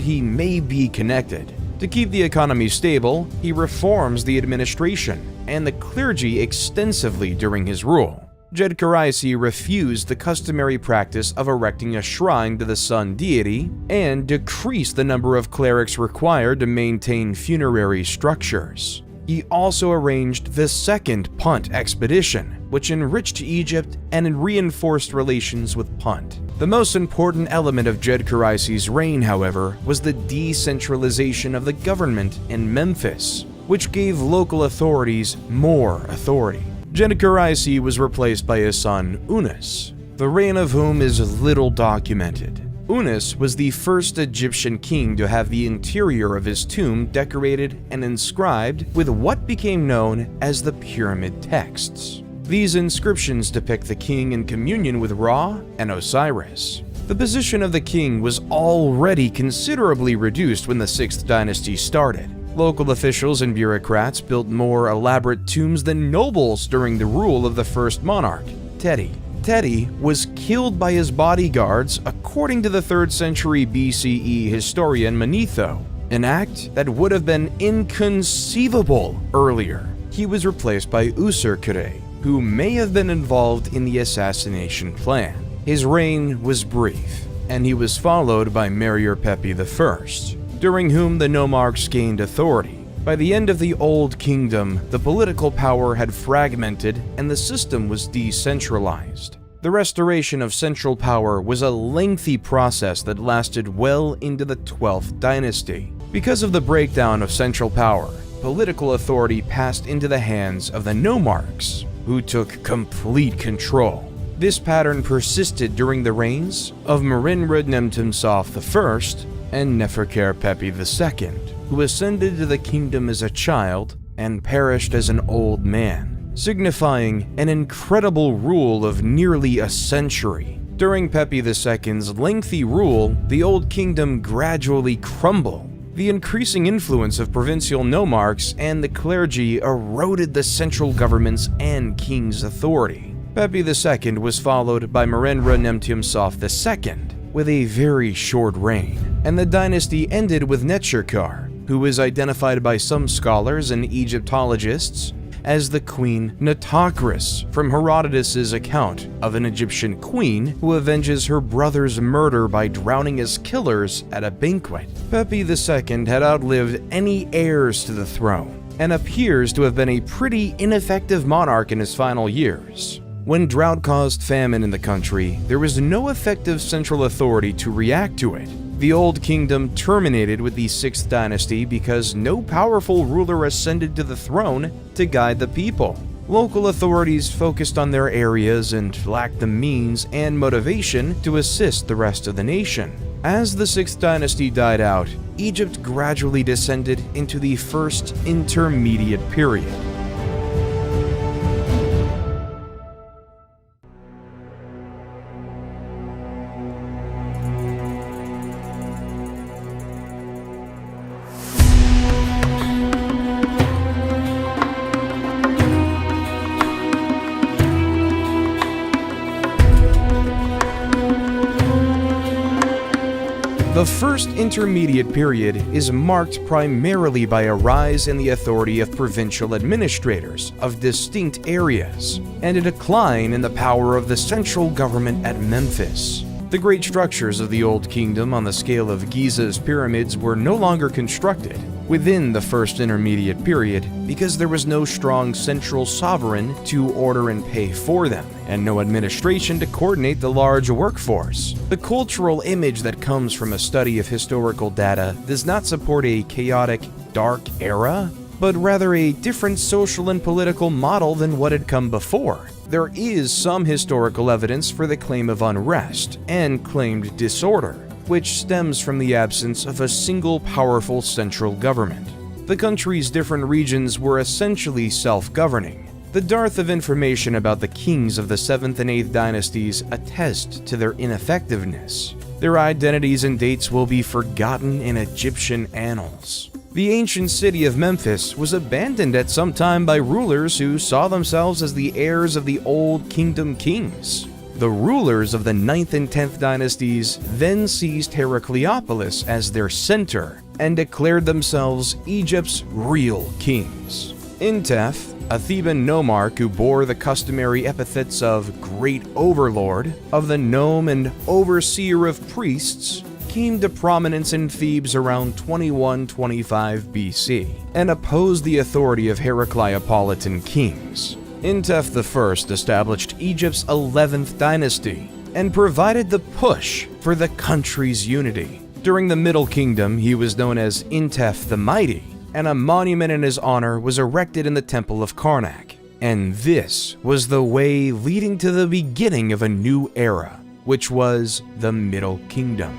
he may be connected. To keep the economy stable, he reforms the administration and the clergy extensively during his rule. Djedkaraisi refused the customary practice of erecting a shrine to the sun deity and decreased the number of clerics required to maintain funerary structures. He also arranged the Second Punt expedition, which enriched Egypt and reinforced relations with Punt. The most important element of Djedkaraisi's reign, however, was the decentralization of the government in Memphis, which gave local authorities more authority. Djedkaraisi was replaced by his son Unas, the reign of whom is little documented. Unas was the first Egyptian king to have the interior of his tomb decorated and inscribed with what became known as the pyramid texts. These inscriptions depict the king in communion with Ra and Osiris. The position of the king was already considerably reduced when the 6th dynasty started. Local officials and bureaucrats built more elaborate tombs than nobles during the rule of the first monarch, Teti. Teti was killed by his bodyguards according to the 3rd century BCE historian Manetho, an act that would have been inconceivable earlier. He was replaced by Userkure, who may have been involved in the assassination plan. His reign was brief, and he was followed by Merir Pepi I, during whom the nomarchs gained authority. By the end of the Old Kingdom, the political power had fragmented and the system was decentralized. The restoration of central power was a lengthy process that lasted well into the 12th dynasty. Because of the breakdown of central power, political authority passed into the hands of the nomarchs, who took complete control. This pattern persisted during the reigns of Merenre-Nemtumsaf I and Neferkare-Pepi II, who ascended to the kingdom as a child and perished as an old man, signifying an incredible rule of nearly a century. During Pepi II's lengthy rule, the Old Kingdom gradually crumbled. The increasing influence of provincial nomarchs and the clergy eroded the central government's and king's authority. Pepi II was followed by Merenre-Nemtumsaf II, with a very short reign, and the dynasty ended with Netshirkar, who is identified by some scholars and Egyptologists as the Queen Nitocris from Herodotus' account of an Egyptian queen who avenges her brother's murder by drowning his killers at a banquet. Pepi II had outlived any heirs to the throne and appears to have been a pretty ineffective monarch in his final years. When drought caused famine in the country, there was no effective central authority to react to it. The Old Kingdom terminated with the 6th dynasty because no powerful ruler ascended to the throne to guide the people. Local authorities focused on their areas and lacked the means and motivation to assist the rest of the nation. As the 6th dynasty died out, Egypt gradually descended into the first intermediate period. The first intermediate period is marked primarily by a rise in the authority of provincial administrators of distinct areas, and a decline in the power of the central government at Memphis. The great structures of the Old Kingdom on the scale of Giza's pyramids were no longer constructed within the first intermediate period because there was no strong central sovereign to order and pay for them, and no administration to coordinate the large workforce. The cultural image that comes from a study of historical data does not support a chaotic, dark era, but rather a different social and political model than what had come before. There is some historical evidence for the claim of unrest and claimed disorder, which stems from the absence of a single powerful central government. The country's different regions were essentially self-governing. The dearth of information about the kings of the 7th and 8th dynasties attest to their ineffectiveness. Their identities and dates will be forgotten in Egyptian annals. The ancient city of Memphis was abandoned at some time by rulers who saw themselves as the heirs of the Old Kingdom kings. The rulers of the 9th and 10th dynasties then seized Heracleopolis as their center and declared themselves Egypt's real kings. Intef, a Theban nomarch who bore the customary epithets of Great Overlord, of the Nome, and Overseer of Priests, came to prominence in Thebes around 2125 BC and opposed the authority of Heracleopolitan kings. Intef I established Egypt's 11th dynasty and provided the push for the country's unity. During the Middle Kingdom, he was known as Intef the Mighty, and a monument in his honor was erected in the Temple of Karnak. And this was the way leading to the beginning of a new era, which was the Middle Kingdom.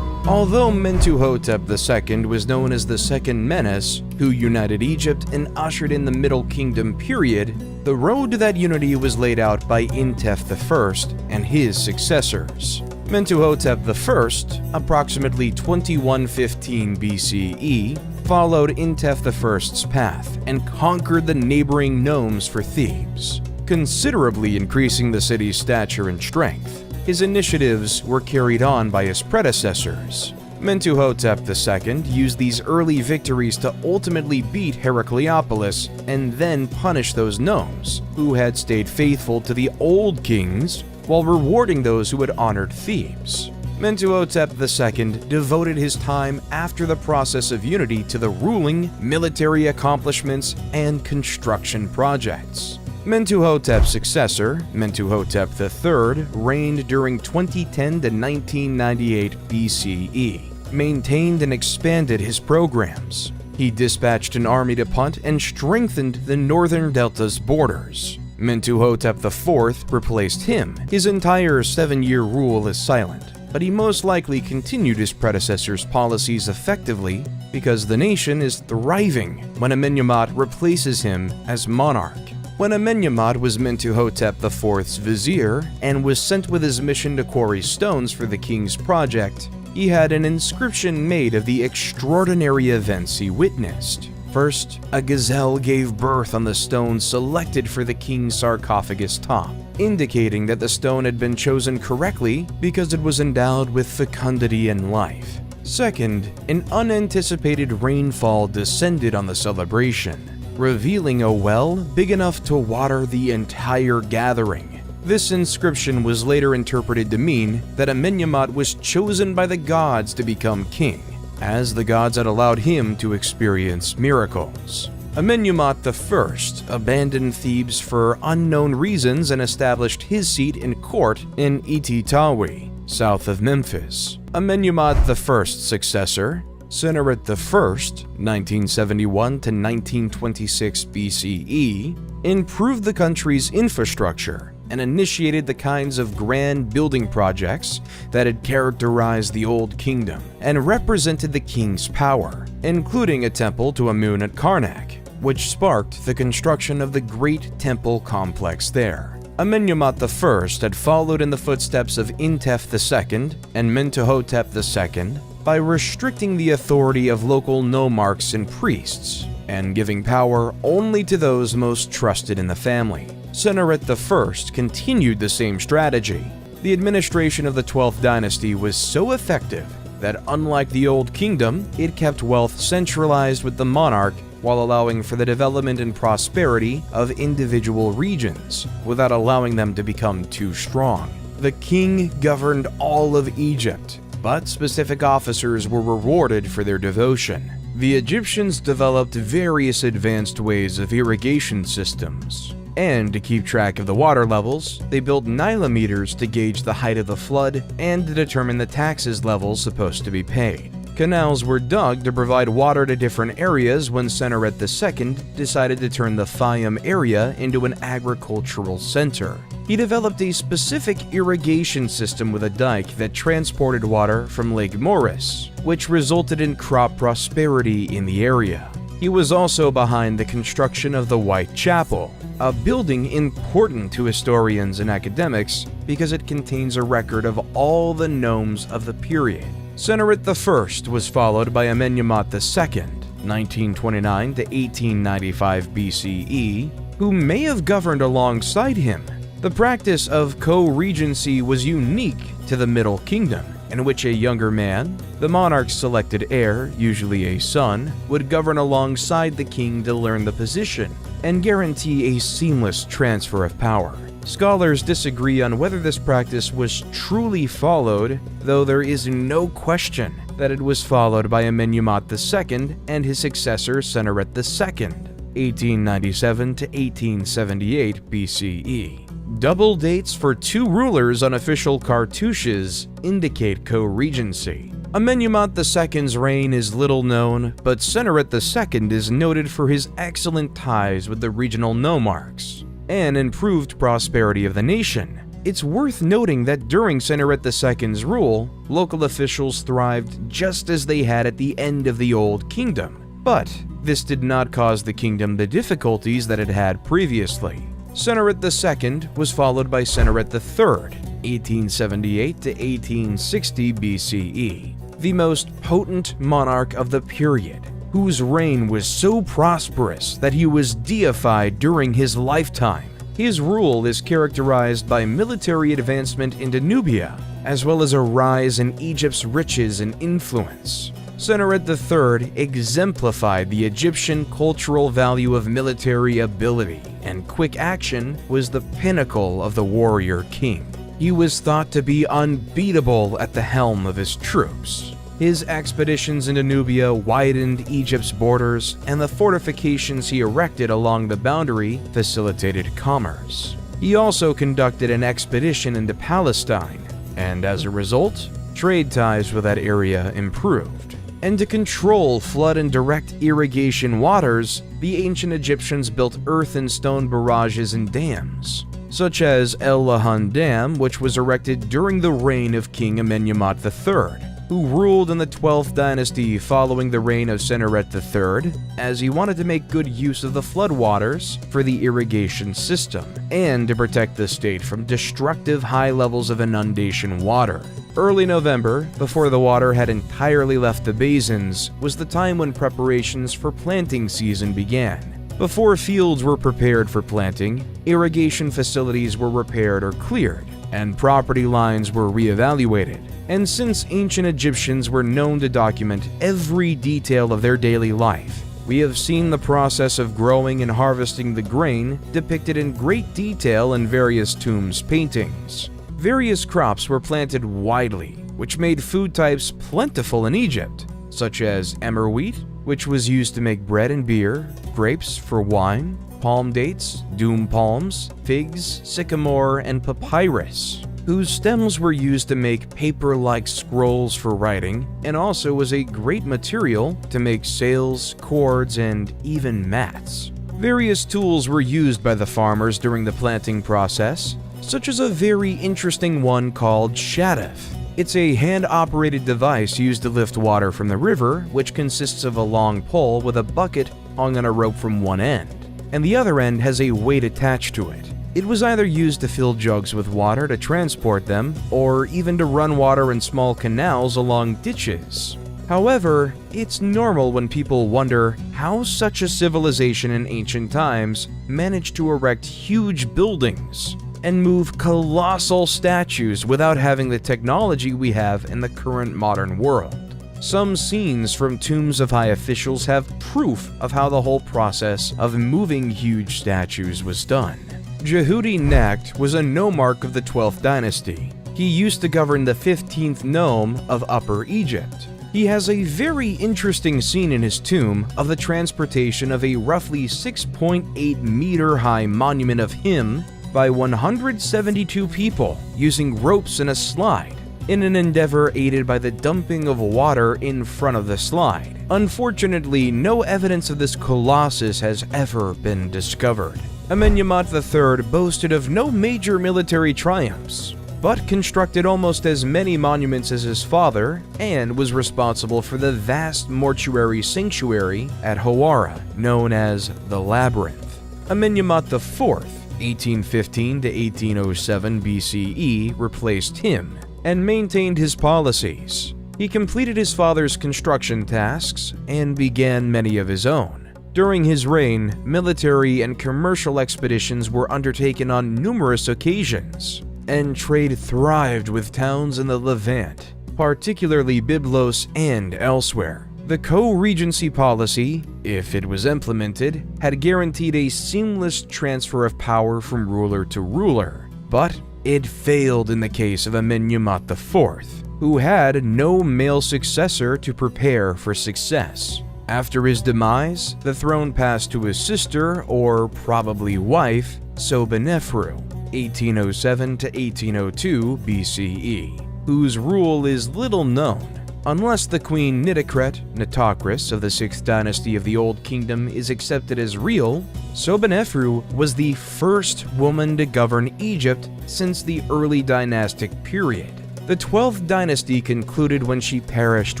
Although Mentuhotep II was known as the Second Menes, who united Egypt and ushered in the Middle Kingdom period, the road to that unity was laid out by Intef I and his successors. Mentuhotep I, approximately 2115 BCE, followed Intef I's path and conquered the neighboring nomes for Thebes, considerably increasing the city's stature and strength. His initiatives were carried on by his predecessors. Mentuhotep II used these early victories to ultimately beat Heracleopolis and then punish those nomes who had stayed faithful to the old kings while rewarding those who had honored Thebes. Mentuhotep II devoted his time after the process of unity to the ruling, military accomplishments, and construction projects. Mentuhotep's successor, Mentuhotep III, reigned during 2010 to 1998 BCE, maintained and expanded his programs. He dispatched an army to Punt and strengthened the northern delta's borders. Mentuhotep IV replaced him. His entire 7-year rule is silent, but he most likely continued his predecessor's policies effectively because the nation is thriving when Amenemhat replaces him as monarch. When Amenemhat was Mentuhotep IV's vizier and was sent with his mission to quarry stones for the king's project, he had an inscription made of the extraordinary events he witnessed. First, a gazelle gave birth on the stone selected for the king's sarcophagus top, indicating that the stone had been chosen correctly because it was endowed with fecundity and life. Second, an unanticipated rainfall descended on the celebration, revealing a well big enough to water the entire gathering. This inscription was later interpreted to mean that Amenemhat was chosen by the gods to become king, as the gods had allowed him to experience miracles. Amenemhat I abandoned Thebes for unknown reasons and established his seat in court in Ititawi, south of Memphis. Amenemhat I's successor, Sennacherib I, 1971 to 1926 BCE, improved the country's infrastructure and initiated the kinds of grand building projects that had characterized the Old Kingdom and represented the king's power, including a temple to Amun at Karnak, which sparked the construction of the Great Temple complex there. Amenemhat I had followed in the footsteps of Intef II and Mentuhotep II by restricting the authority of local nomarchs and priests, and giving power only to those most trusted in the family. Sennacherib I continued the same strategy. The administration of the 12th dynasty was so effective that, unlike the Old Kingdom, it kept wealth centralized with the monarch while allowing for the development and prosperity of individual regions, without allowing them to become too strong. The king governed all of Egypt, but specific officers were rewarded for their devotion. The Egyptians developed various advanced ways of irrigation systems, and to keep track of the water levels, they built nilometers to gauge the height of the flood and to determine the taxes levels supposed to be paid. Canals were dug to provide water to different areas when Sennaret II decided to turn the Fayum area into an agricultural center. He developed a specific irrigation system with a dike that transported water from Lake Moeris, which resulted in crop prosperity in the area. He was also behind the construction of the White Chapel, a building important to historians and academics because it contains a record of all the nomes of the period. Sennaret I was followed by Amenemhat II, 1929 to 1895 BCE, who may have governed alongside him. The practice of co-regency was unique to the Middle Kingdom, in which a younger man, the monarch's selected heir, usually a son, would govern alongside the king to learn the position and guarantee a seamless transfer of power. Scholars disagree on whether this practice was truly followed, though there is no question that it was followed by Amenemhat II and his successor Sennaret II, 1897 to 1878 BCE. Double dates for two rulers on official cartouches indicate co-regency. Amenemhat II's reign is little known, but Sennaret II is noted for his excellent ties with the regional nomarchs and improved prosperity of the nation. It's worth noting that during Sennaret II's rule, local officials thrived just as they had at the end of the Old Kingdom, but this did not cause the kingdom the difficulties that it had previously. Sennaret II was followed by Sennaret III, 1878 to 1860 BCE, the most potent monarch of the period, whose reign was so prosperous that he was deified during his lifetime. His rule is characterized by military advancement into Nubia, as well as a rise in Egypt's riches and influence. Sennaret III exemplified the Egyptian cultural value of military ability, and quick action was the pinnacle of the warrior king. He was thought to be unbeatable at the helm of his troops. His expeditions into Nubia widened Egypt's borders, and the fortifications he erected along the boundary facilitated commerce. He also conducted an expedition into Palestine, and as a result, trade ties with that area improved. And to control flood and direct irrigation waters, the ancient Egyptians built earth and stone barrages and dams, such as El Lahan Dam, which was erected during the reign of King Amenemhat III, who ruled in the 12th dynasty following the reign of Sennaret III, as he wanted to make good use of the floodwaters for the irrigation system and to protect the state from destructive high levels of inundation water. Early November, before the water had entirely left the basins, was the time when preparations for planting season began. Before fields were prepared for planting, irrigation facilities were repaired or cleared, and property lines were reevaluated. And since ancient Egyptians were known to document every detail of their daily life, we have seen the process of growing and harvesting the grain depicted in great detail in various tombs paintings. Various crops were planted widely, which made food types plentiful in Egypt, such as emmer wheat, which was used to make bread and beer, grapes for wine, palm dates, doom palms, figs, sycamore, and papyrus, whose stems were used to make paper-like scrolls for writing, and also was a great material to make sails, cords, and even mats. Various tools were used by the farmers during the planting process, such as a very interesting one called shadaf. It's a hand-operated device used to lift water from the river, which consists of a long pole with a bucket hung on a rope from one end, and the other end has a weight attached to it. It was either used to fill jugs with water to transport them, or even to run water in small canals along ditches. However, it's normal when people wonder how such a civilization in ancient times managed to erect huge buildings and move colossal statues without having the technology we have in the current modern world. Some scenes from tombs of high officials have proof of how the whole process of moving huge statues was done. Jehudi Necht was a nomarch of the 12th dynasty. He used to govern the 15th nome of Upper Egypt. He has a very interesting scene in his tomb of the transportation of a roughly 6.8 meter high monument of him by 172 people using ropes and a slide. in an endeavor aided by the dumping of water in front of the slide. Unfortunately, no evidence of this colossus has ever been discovered. Amenemhat III boasted of no major military triumphs, but constructed almost as many monuments as his father and was responsible for the vast mortuary sanctuary at Hawara, known as the Labyrinth. Amenemhat IV, 1815 to 1807 BCE, replaced him and maintained his policies. He completed his father's construction tasks and began many of his own. During his reign, military and commercial expeditions were undertaken on numerous occasions, and trade thrived with towns in the Levant, particularly Byblos and elsewhere. The co-regency policy, if it was implemented, had guaranteed a seamless transfer of power from ruler to ruler, but it failed in the case of Amenemhat IV, who had no male successor to prepare for success. After his demise, the throne passed to his sister, or probably wife, Sobonefru, 1807 to 1802 BCE, whose rule is little known. Unless the Queen Nitocris of the 6th dynasty of the Old Kingdom is accepted as real, Sobonefru was the first woman to govern Egypt since the early dynastic period. The 12th dynasty concluded when she perished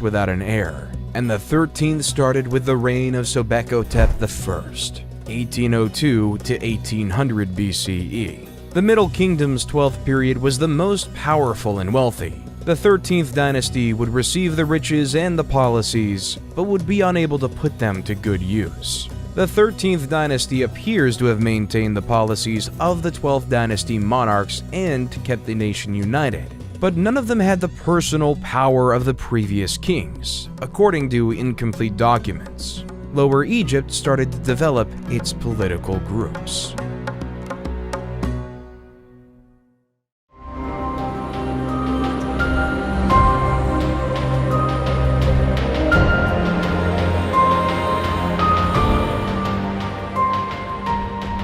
without an heir, and the 13th started with the reign of Sobekotep I, 1802 to 1800 BCE. The Middle Kingdom's 12th period was the most powerful and wealthy. The 13th dynasty would receive the riches and the policies, but would be unable to put them to good use. The 13th dynasty appears to have maintained the policies of the 12th dynasty monarchs and kept the nation united, but none of them had the personal power of the previous kings, according to incomplete documents. Lower Egypt started to develop its political groups.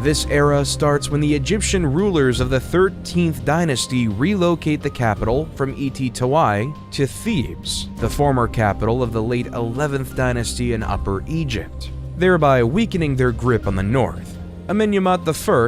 This era starts when the Egyptian rulers of the 13th dynasty relocate the capital from Tawai to Thebes, the former capital of the late 11th dynasty in Upper Egypt, thereby weakening their grip on the north. Amenemhat I,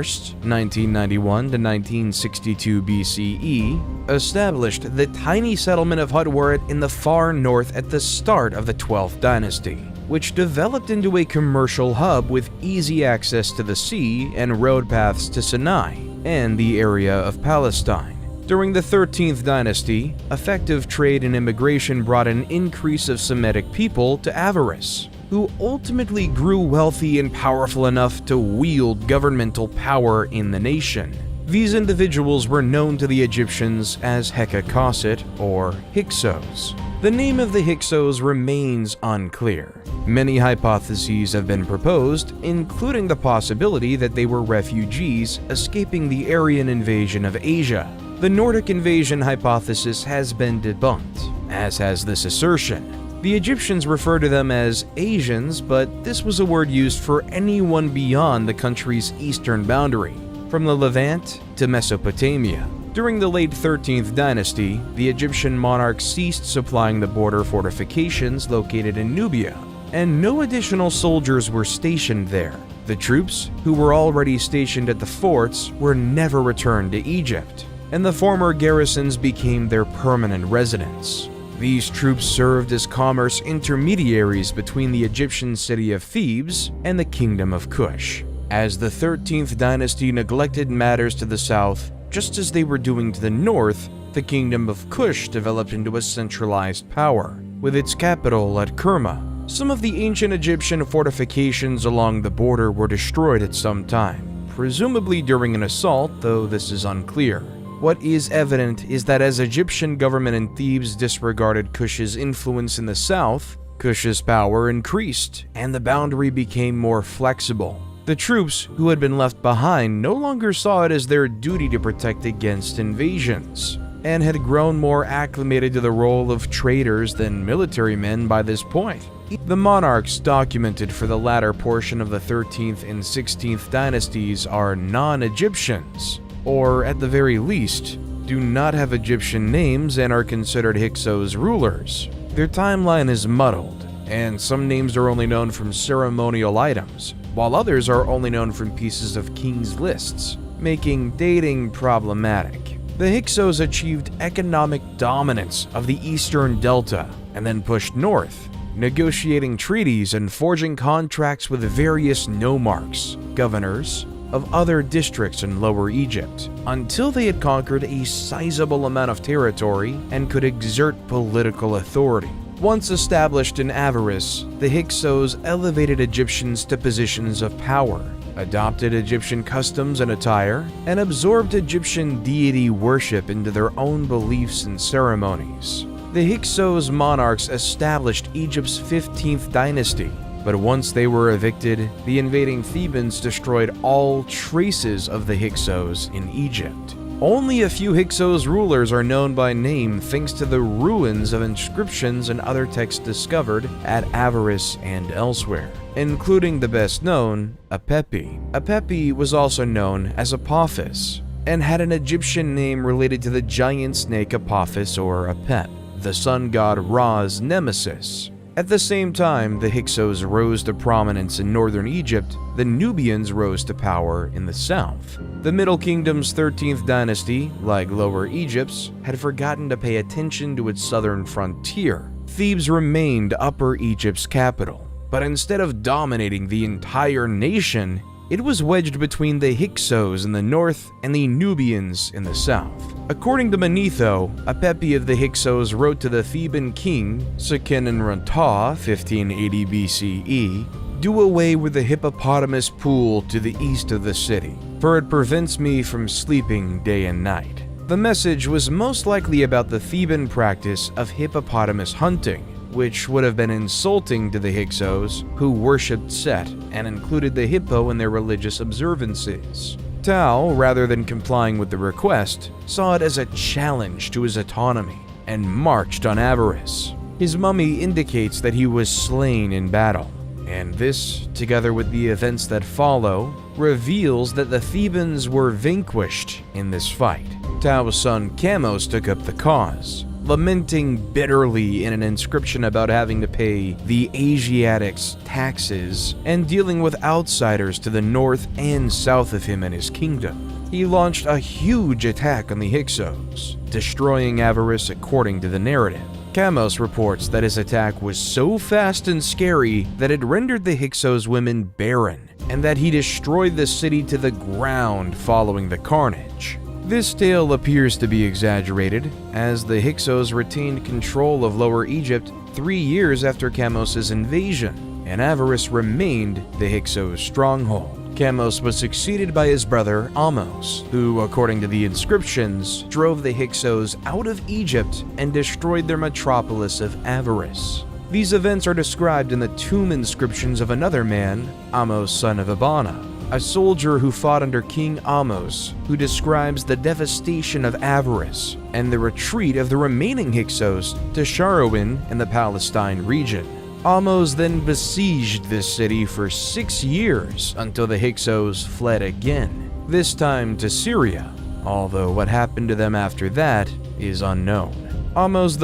1991 to 1962 BCE, established the tiny settlement of Hutwaret in the far north at the start of the 12th dynasty, which developed into a commercial hub with easy access to the sea and road paths to Sinai and the area of Palestine. During the 13th dynasty, effective trade and immigration brought an increase of Semitic people to Avaris, who ultimately grew wealthy and powerful enough to wield governmental power in the nation. These individuals were known to the Egyptians as Hekakosset or Hyksos. The name of the Hyksos remains unclear. Many hypotheses have been proposed, including the possibility that they were refugees escaping the Aryan invasion of Asia. The Nordic invasion hypothesis has been debunked, as has this assertion. The Egyptians refer to them as Asians, but this was a word used for anyone beyond the country's eastern boundary, from the Levant to Mesopotamia. During the late 13th dynasty, the Egyptian monarchs ceased supplying the border fortifications located in Nubia, and no additional soldiers were stationed there. The troops, who were already stationed at the forts, were never returned to Egypt, and the former garrisons became their permanent residence. These troops served as commerce intermediaries between the Egyptian city of Thebes and the kingdom of Kush. As the 13th dynasty neglected matters to the south, just as they were doing to the north, the kingdom of Kush developed into a centralized power, with its capital at Kerma. Some of the ancient Egyptian fortifications along the border were destroyed at some time, presumably during an assault, though this is unclear. What is evident is that as Egyptian government in Thebes disregarded Kush's influence in the south, Kush's power increased, and the boundary became more flexible. The troops who had been left behind no longer saw it as their duty to protect against invasions, and had grown more acclimated to the role of traders than military men by this point. The monarchs documented for the latter portion of the 13th and 16th dynasties are non-Egyptians, or at the very least, do not have Egyptian names and are considered Hyksos rulers. Their timeline is muddled, and some names are only known from ceremonial items, while others are only known from pieces of kings' lists, making dating problematic. The Hyksos achieved economic dominance of the eastern delta and then pushed north, negotiating treaties and forging contracts with various nomarchs, governors, of other districts in Lower Egypt, until they had conquered a sizable amount of territory and could exert political authority. Once established in Avaris, the Hyksos elevated Egyptians to positions of power, adopted Egyptian customs and attire, and absorbed Egyptian deity worship into their own beliefs and ceremonies. The Hyksos monarchs established Egypt's 15th dynasty, but once they were evicted, the invading Thebans destroyed all traces of the Hyksos in Egypt. Only a few Hyksos rulers are known by name thanks to the ruins of inscriptions and other texts discovered at Avaris and elsewhere, including the best known, Apepi. Apepi was also known as Apophis, and had an Egyptian name related to the giant snake Apophis or Apep, the sun god Ra's nemesis. At the same time the Hyksos rose to prominence in northern Egypt, the Nubians rose to power in the south. The Middle Kingdom's 13th dynasty, like Lower Egypt's, had forgotten to pay attention to its southern frontier. Thebes remained Upper Egypt's capital, but instead of dominating the entire nation, it was wedged between the Hyksos in the north and the Nubians in the south. According to Manetho, Apepi of the Hyksos wrote to the Theban king, Seqenenrunta, 1580 BCE, "Do away with the hippopotamus pool to the east of the city, for it prevents me from sleeping day and night." The message was most likely about the Theban practice of hippopotamus hunting, which would have been insulting to the Hyksos, who worshipped Set and included the hippo in their religious observances. Tao, rather than complying with the request, saw it as a challenge to his autonomy and marched on Avaris. His mummy indicates that he was slain in battle, and this, together with the events that follow, reveals that the Thebans were vanquished in this fight. Tao's son Chamos took up the cause, lamenting bitterly in an inscription about having to pay the Asiatics taxes and dealing with outsiders to the north and south of him and his kingdom. He launched a huge attack on the Hyksos, destroying Avaris according to the narrative. Chamos reports that his attack was so fast and scary that it rendered the Hyksos women barren, and that he destroyed the city to the ground following the carnage. This tale appears to be exaggerated, as the Hyksos retained control of Lower Egypt 3 years after Chamos' invasion, and Avaris remained the Hyksos' stronghold. Chamos was succeeded by his brother Ahmose, who, according to the inscriptions, drove the Hyksos out of Egypt and destroyed their metropolis of Avaris. These events are described in the tomb inscriptions of another man, Ahmose son of Abana, a soldier who fought under King Ahmose, who describes the devastation of Avaris and the retreat of the remaining Hyksos to Sharawin in the Palestine region. Ahmose then besieged this city for 6 years until the Hyksos fled again, this time to Syria, although what happened to them after that is unknown. Ahmose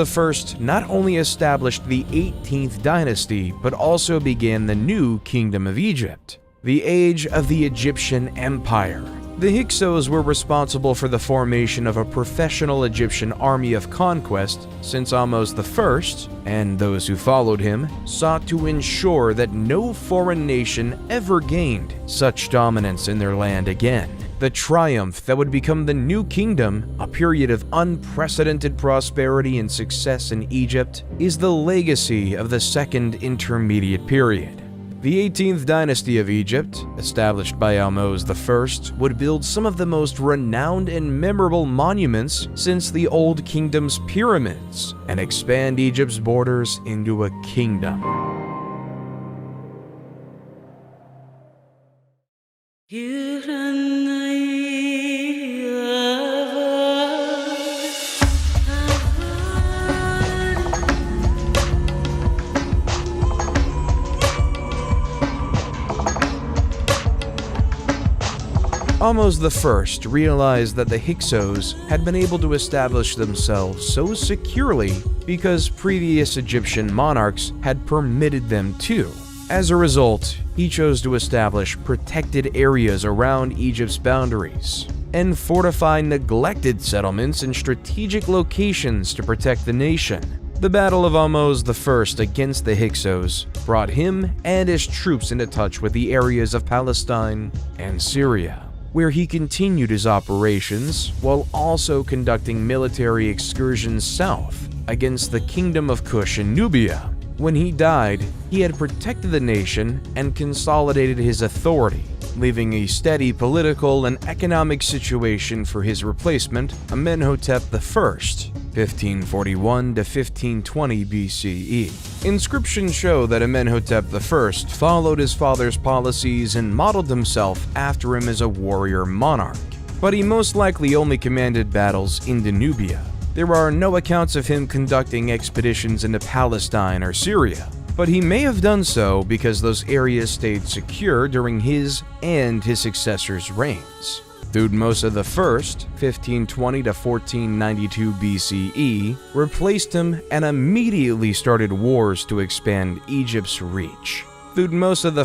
I not only established the 18th dynasty, but also began the new Kingdom of Egypt, the age of the Egyptian Empire. The Hyksos were responsible for the formation of a professional Egyptian army of conquest, since Ahmose I, and those who followed him, sought to ensure that no foreign nation ever gained such dominance in their land again. The triumph that would become the new kingdom, a period of unprecedented prosperity and success in Egypt, is the legacy of the Second Intermediate Period. The 18th dynasty of Egypt, established by Ahmose I, would build some of the most renowned and memorable monuments since the Old Kingdom's pyramids, and expand Egypt's borders into a kingdom. Ahmose I realized that the Hyksos had been able to establish themselves so securely because previous Egyptian monarchs had permitted them to. As a result, he chose to establish protected areas around Egypt's boundaries and fortify neglected settlements in strategic locations to protect the nation. The Battle of Ahmose I against the Hyksos brought him and his troops into touch with the areas of Palestine and Syria, where he continued his operations while also conducting military excursions south against the Kingdom of Kush in Nubia. When he died, he had protected the nation and consolidated his authority, leaving a steady political and economic situation for his replacement, Amenhotep I, 1541 to 1520 BCE. Inscriptions show that Amenhotep I followed his father's policies and modeled himself after him as a warrior monarch, but he most likely only commanded battles into Nubia. There are no accounts of him conducting expeditions into Palestine or Syria, but he may have done so because those areas stayed secure during his and his successors' reigns. Thutmose I, 1520 to 1492 BCE, replaced him and immediately started wars to expand Egypt's reach. Thutmose I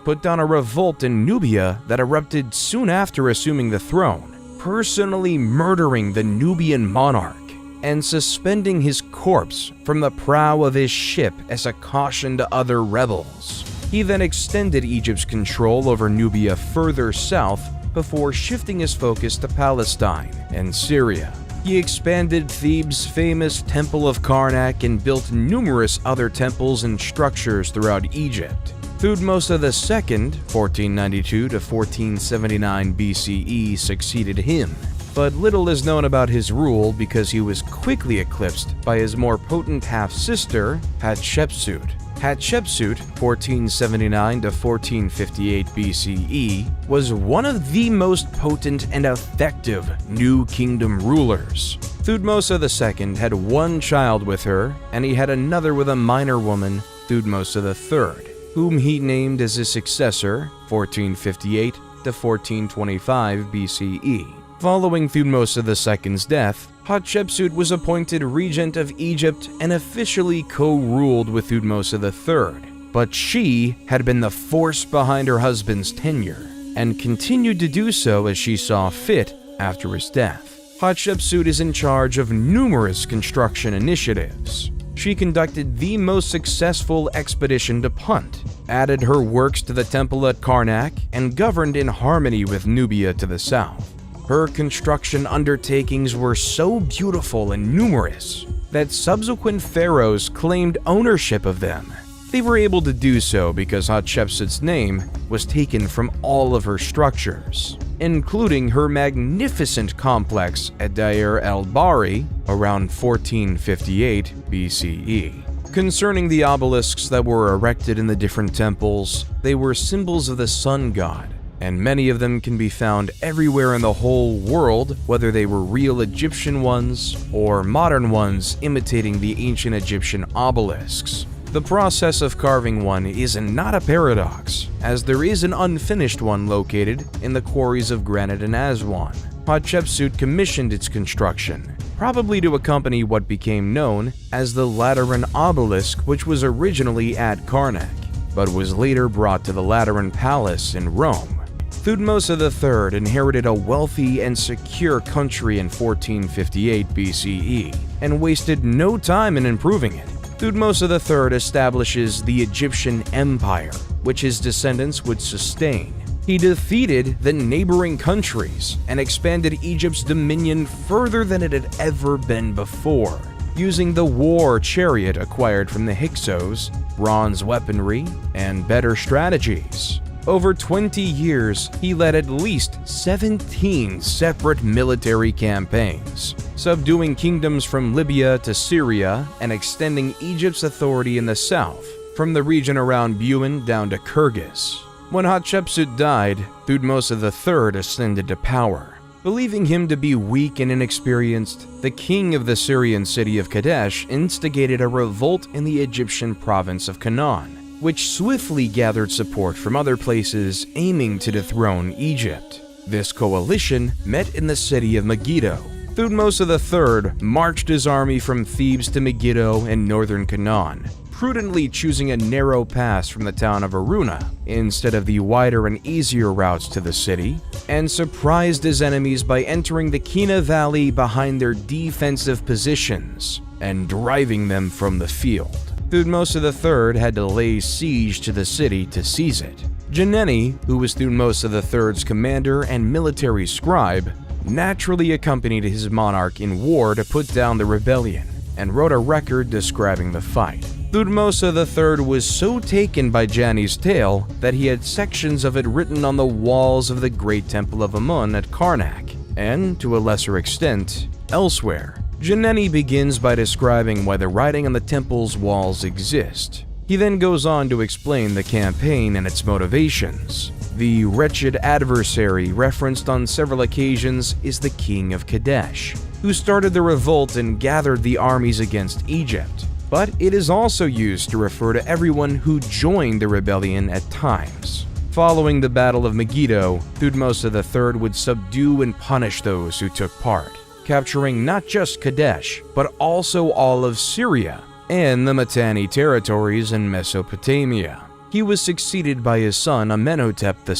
put down a revolt in Nubia that erupted soon after assuming the throne, personally murdering the Nubian monarch and suspending his corpse from the prow of his ship as a caution to other rebels. He then extended Egypt's control over Nubia further south before shifting his focus to Palestine and Syria. He expanded Thebes' famous Temple of Karnak and built numerous other temples and structures throughout Egypt. Thutmose II, 1492 to 1479 BCE, succeeded him, but little is known about his rule because he was quickly eclipsed by his more potent half-sister, Hatshepsut. Hatshepsut, 1479 to 1458 BCE, was one of the most potent and effective New Kingdom rulers. Thutmose II had one child with her, and he had another with a minor woman, Thutmose III, whom he named as his successor, 1458 to 1425 BCE. Following Thutmose II's death, Hatshepsut was appointed regent of Egypt and officially co-ruled with Thutmose III, but she had been the force behind her husband's tenure and continued to do so as she saw fit after his death. Hatshepsut is in charge of numerous construction initiatives. She conducted the most successful expedition to Punt, added her works to the temple at Karnak, and governed in harmony with Nubia to the south. Her construction undertakings were so beautiful and numerous that subsequent pharaohs claimed ownership of them. They were able to do so because Hatshepsut's name was taken from all of her structures, including her magnificent complex at Deir el-Bahri around 1458 BCE. Concerning the obelisks that were erected in the different temples, they were symbols of the sun god, and many of them can be found everywhere in the whole world, whether they were real Egyptian ones or modern ones imitating the ancient Egyptian obelisks. The process of carving one is not a paradox, as there is an unfinished one located in the quarries of granite in Aswan. Hatshepsut commissioned its construction, probably to accompany what became known as the Lateran obelisk, which was originally at Karnak, but was later brought to the Lateran Palace in Rome. Thutmose III inherited a wealthy and secure country in 1458 BCE and wasted no time in improving it. Thutmose III establishes the Egyptian Empire, which his descendants would sustain. He defeated the neighboring countries and expanded Egypt's dominion further than it had ever been before, using the war chariot acquired from the Hyksos, bronze weaponry, and better strategies. Over 20 years, he led at least 17 separate military campaigns, subduing kingdoms from Libya to Syria and extending Egypt's authority in the south, from the region around Buin down to Kyrgyz. When Hatshepsut died, Thutmose III ascended to power. Believing him to be weak and inexperienced, the king of the Syrian city of Kadesh instigated a revolt in the Egyptian province of Canaan, which swiftly gathered support from other places aiming to dethrone Egypt. This coalition met in the city of Megiddo. Thutmose III marched his army from Thebes to Megiddo in northern Canaan, prudently choosing a narrow pass from the town of Aruna instead of the wider and easier routes to the city, and surprised his enemies by entering the Kina Valley behind their defensive positions and driving them from the field. Thutmose III had to lay siege to the city to seize it. Geneni, who was Thutmose III's commander and military scribe, naturally accompanied his monarch in war to put down the rebellion, and wrote a record describing the fight. Thutmose III was so taken by Jani's tale that he had sections of it written on the walls of the great temple of Amun at Karnak, and, to a lesser extent, elsewhere. Geneni begins by describing why the writing on the temple's walls exist. He then goes on to explain the campaign and its motivations. The wretched adversary referenced on several occasions is the king of Kadesh, who started the revolt and gathered the armies against Egypt. But it is also used to refer to everyone who joined the rebellion at times. Following the Battle of Megiddo, Thutmose III would subdue and punish those who took part, capturing not just Kadesh, but also all of Syria and the Mitanni territories in Mesopotamia. He was succeeded by his son Amenhotep II,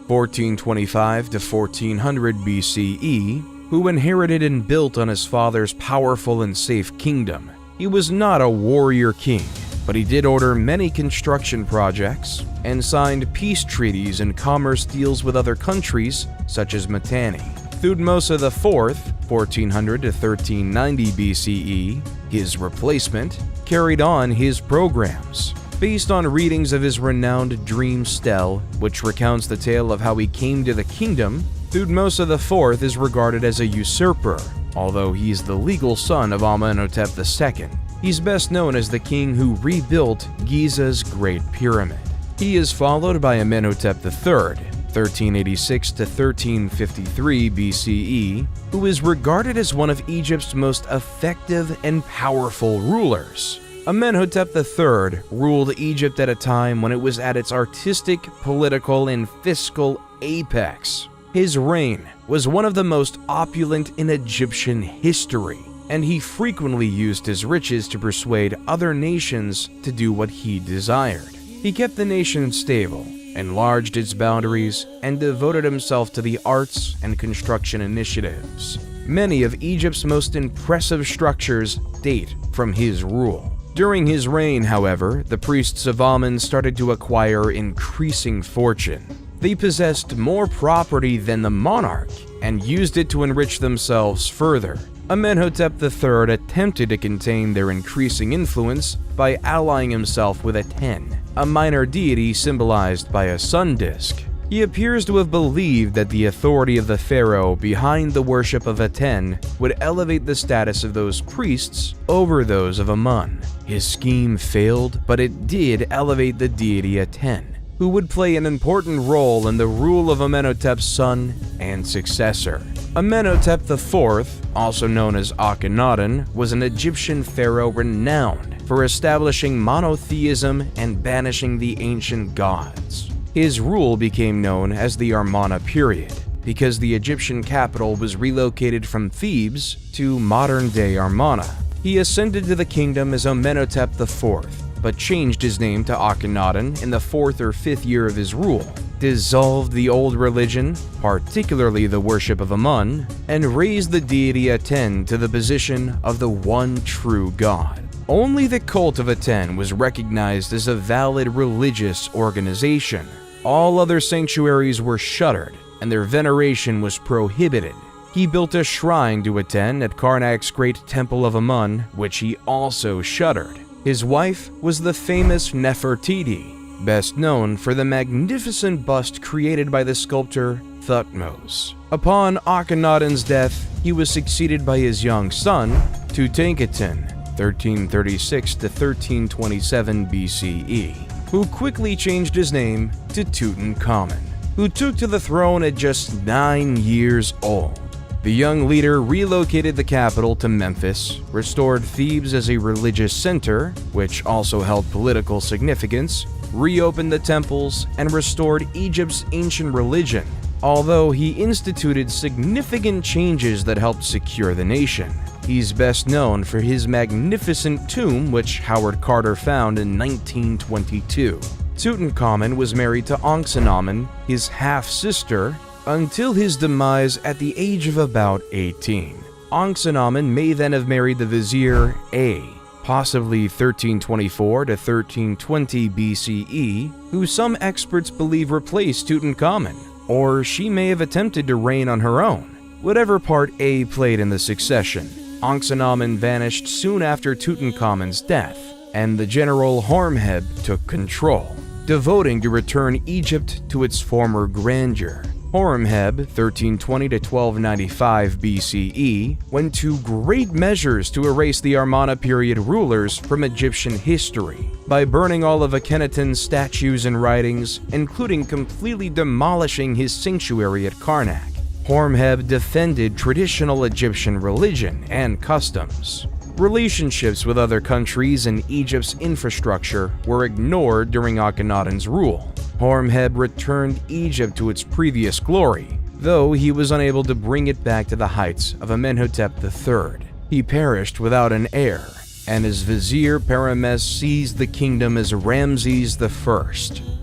1425 to 1400 BCE, who inherited and built on his father's powerful and safe kingdom. He was not a warrior king, but he did order many construction projects and signed peace treaties and commerce deals with other countries, such as Mitanni. Thutmose IV, 1400 to 1390 BCE, his replacement, carried on his programs. Based on readings of his renowned dream stele, which recounts the tale of how he came to the kingdom, Thutmose IV is regarded as a usurper, although he is the legal son of Amenhotep II. He's best known as the king who rebuilt Giza's Great Pyramid. He is followed by Amenhotep III, 1386 to 1353 BCE, who is regarded as one of Egypt's most effective and powerful rulers. Amenhotep III ruled Egypt at a time when it was at its artistic, political, and fiscal apex. His reign was one of the most opulent in Egyptian history, and he frequently used his riches to persuade other nations to do what he desired. He kept the nation stable, enlarged its boundaries, and devoted himself to the arts and construction initiatives. Many of Egypt's most impressive structures date from his rule. During his reign, however, the priests of Amun started to acquire increasing fortune. They possessed more property than the monarch and used it to enrich themselves further. Amenhotep III attempted to contain their increasing influence by allying himself with Aten, a minor deity symbolized by a sun disk. He appears to have believed that the authority of the pharaoh behind the worship of Aten would elevate the status of those priests over those of Amun. His scheme failed, but it did elevate the deity Aten, who would play an important role in the rule of Amenhotep's son and successor. Amenhotep IV, also known as Akhenaten, was an Egyptian pharaoh renowned for establishing monotheism and banishing the ancient gods. His rule became known as the Amarna period because the Egyptian capital was relocated from Thebes to modern-day Amarna. He ascended to the kingdom as Amenhotep IV, but changed his name to Akhenaten in the 4th or 5th year of his rule, dissolved the old religion, particularly the worship of Amun, and raised the deity Aten to the position of the one true god. Only the cult of Aten was recognized as a valid religious organization. All other sanctuaries were shuttered, and their veneration was prohibited. He built a shrine to Aten at Karnak's great temple of Amun, which he also shuttered. His wife was the famous Nefertiti, best known for the magnificent bust created by the sculptor Thutmose. Upon Akhenaten's death, he was succeeded by his young son, Tutankhaten, 1336 to 1327 BCE, who quickly changed his name to Tutankhamun, who took to the throne at just 9 years old. The young leader relocated the capital to Memphis, restored Thebes as a religious center, which also held political significance, reopened the temples, and restored Egypt's ancient religion. although he instituted significant changes that helped secure the nation. He's best known for his magnificent tomb, which Howard Carter found in 1922. Tutankhamun was married to Ankhsenamun, his half-sister, until his demise at the age of about 18. Ankhsenamun may then have married the vizier A, possibly 1324 to 1320 BCE, who some experts believe replaced Tutankhamun, or she may have attempted to reign on her own. Whatever part A played in the succession, Ankhsenamun vanished soon after Tutankhamun's death, and the general Horemheb took control, devoting to return Egypt to its former grandeur. Horemheb, 1320 to 1295 BCE, went to great measures to erase the Amarna period rulers from Egyptian history by burning all of Akhenaten's statues and writings, including completely demolishing his sanctuary at Karnak. Horemheb defended traditional Egyptian religion and customs. Relationships with other countries and Egypt's infrastructure were ignored during Akhenaten's rule. Horemheb returned Egypt to its previous glory, though he was unable to bring it back to the heights of Amenhotep III. He perished without an heir, and his vizier Parames seized the kingdom as Ramses I,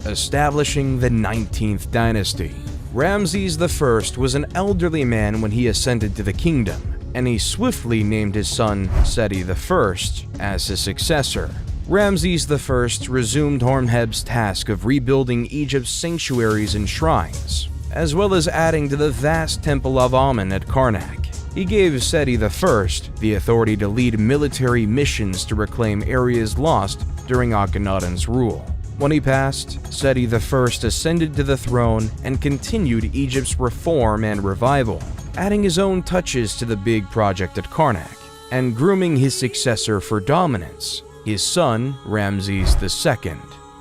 establishing the 19th dynasty. Ramses I was an elderly man when he ascended to the kingdom, and he swiftly named his son Seti I as his successor. Ramses I resumed Horemheb's task of rebuilding Egypt's sanctuaries and shrines, as well as adding to the vast Temple of Amun at Karnak. He gave Seti I the authority to lead military missions to reclaim areas lost during Akhenaten's rule. When he passed, Seti I ascended to the throne and continued Egypt's reform and revival, adding his own touches to the big project at Karnak, and grooming his successor for dominance, his son Ramses II,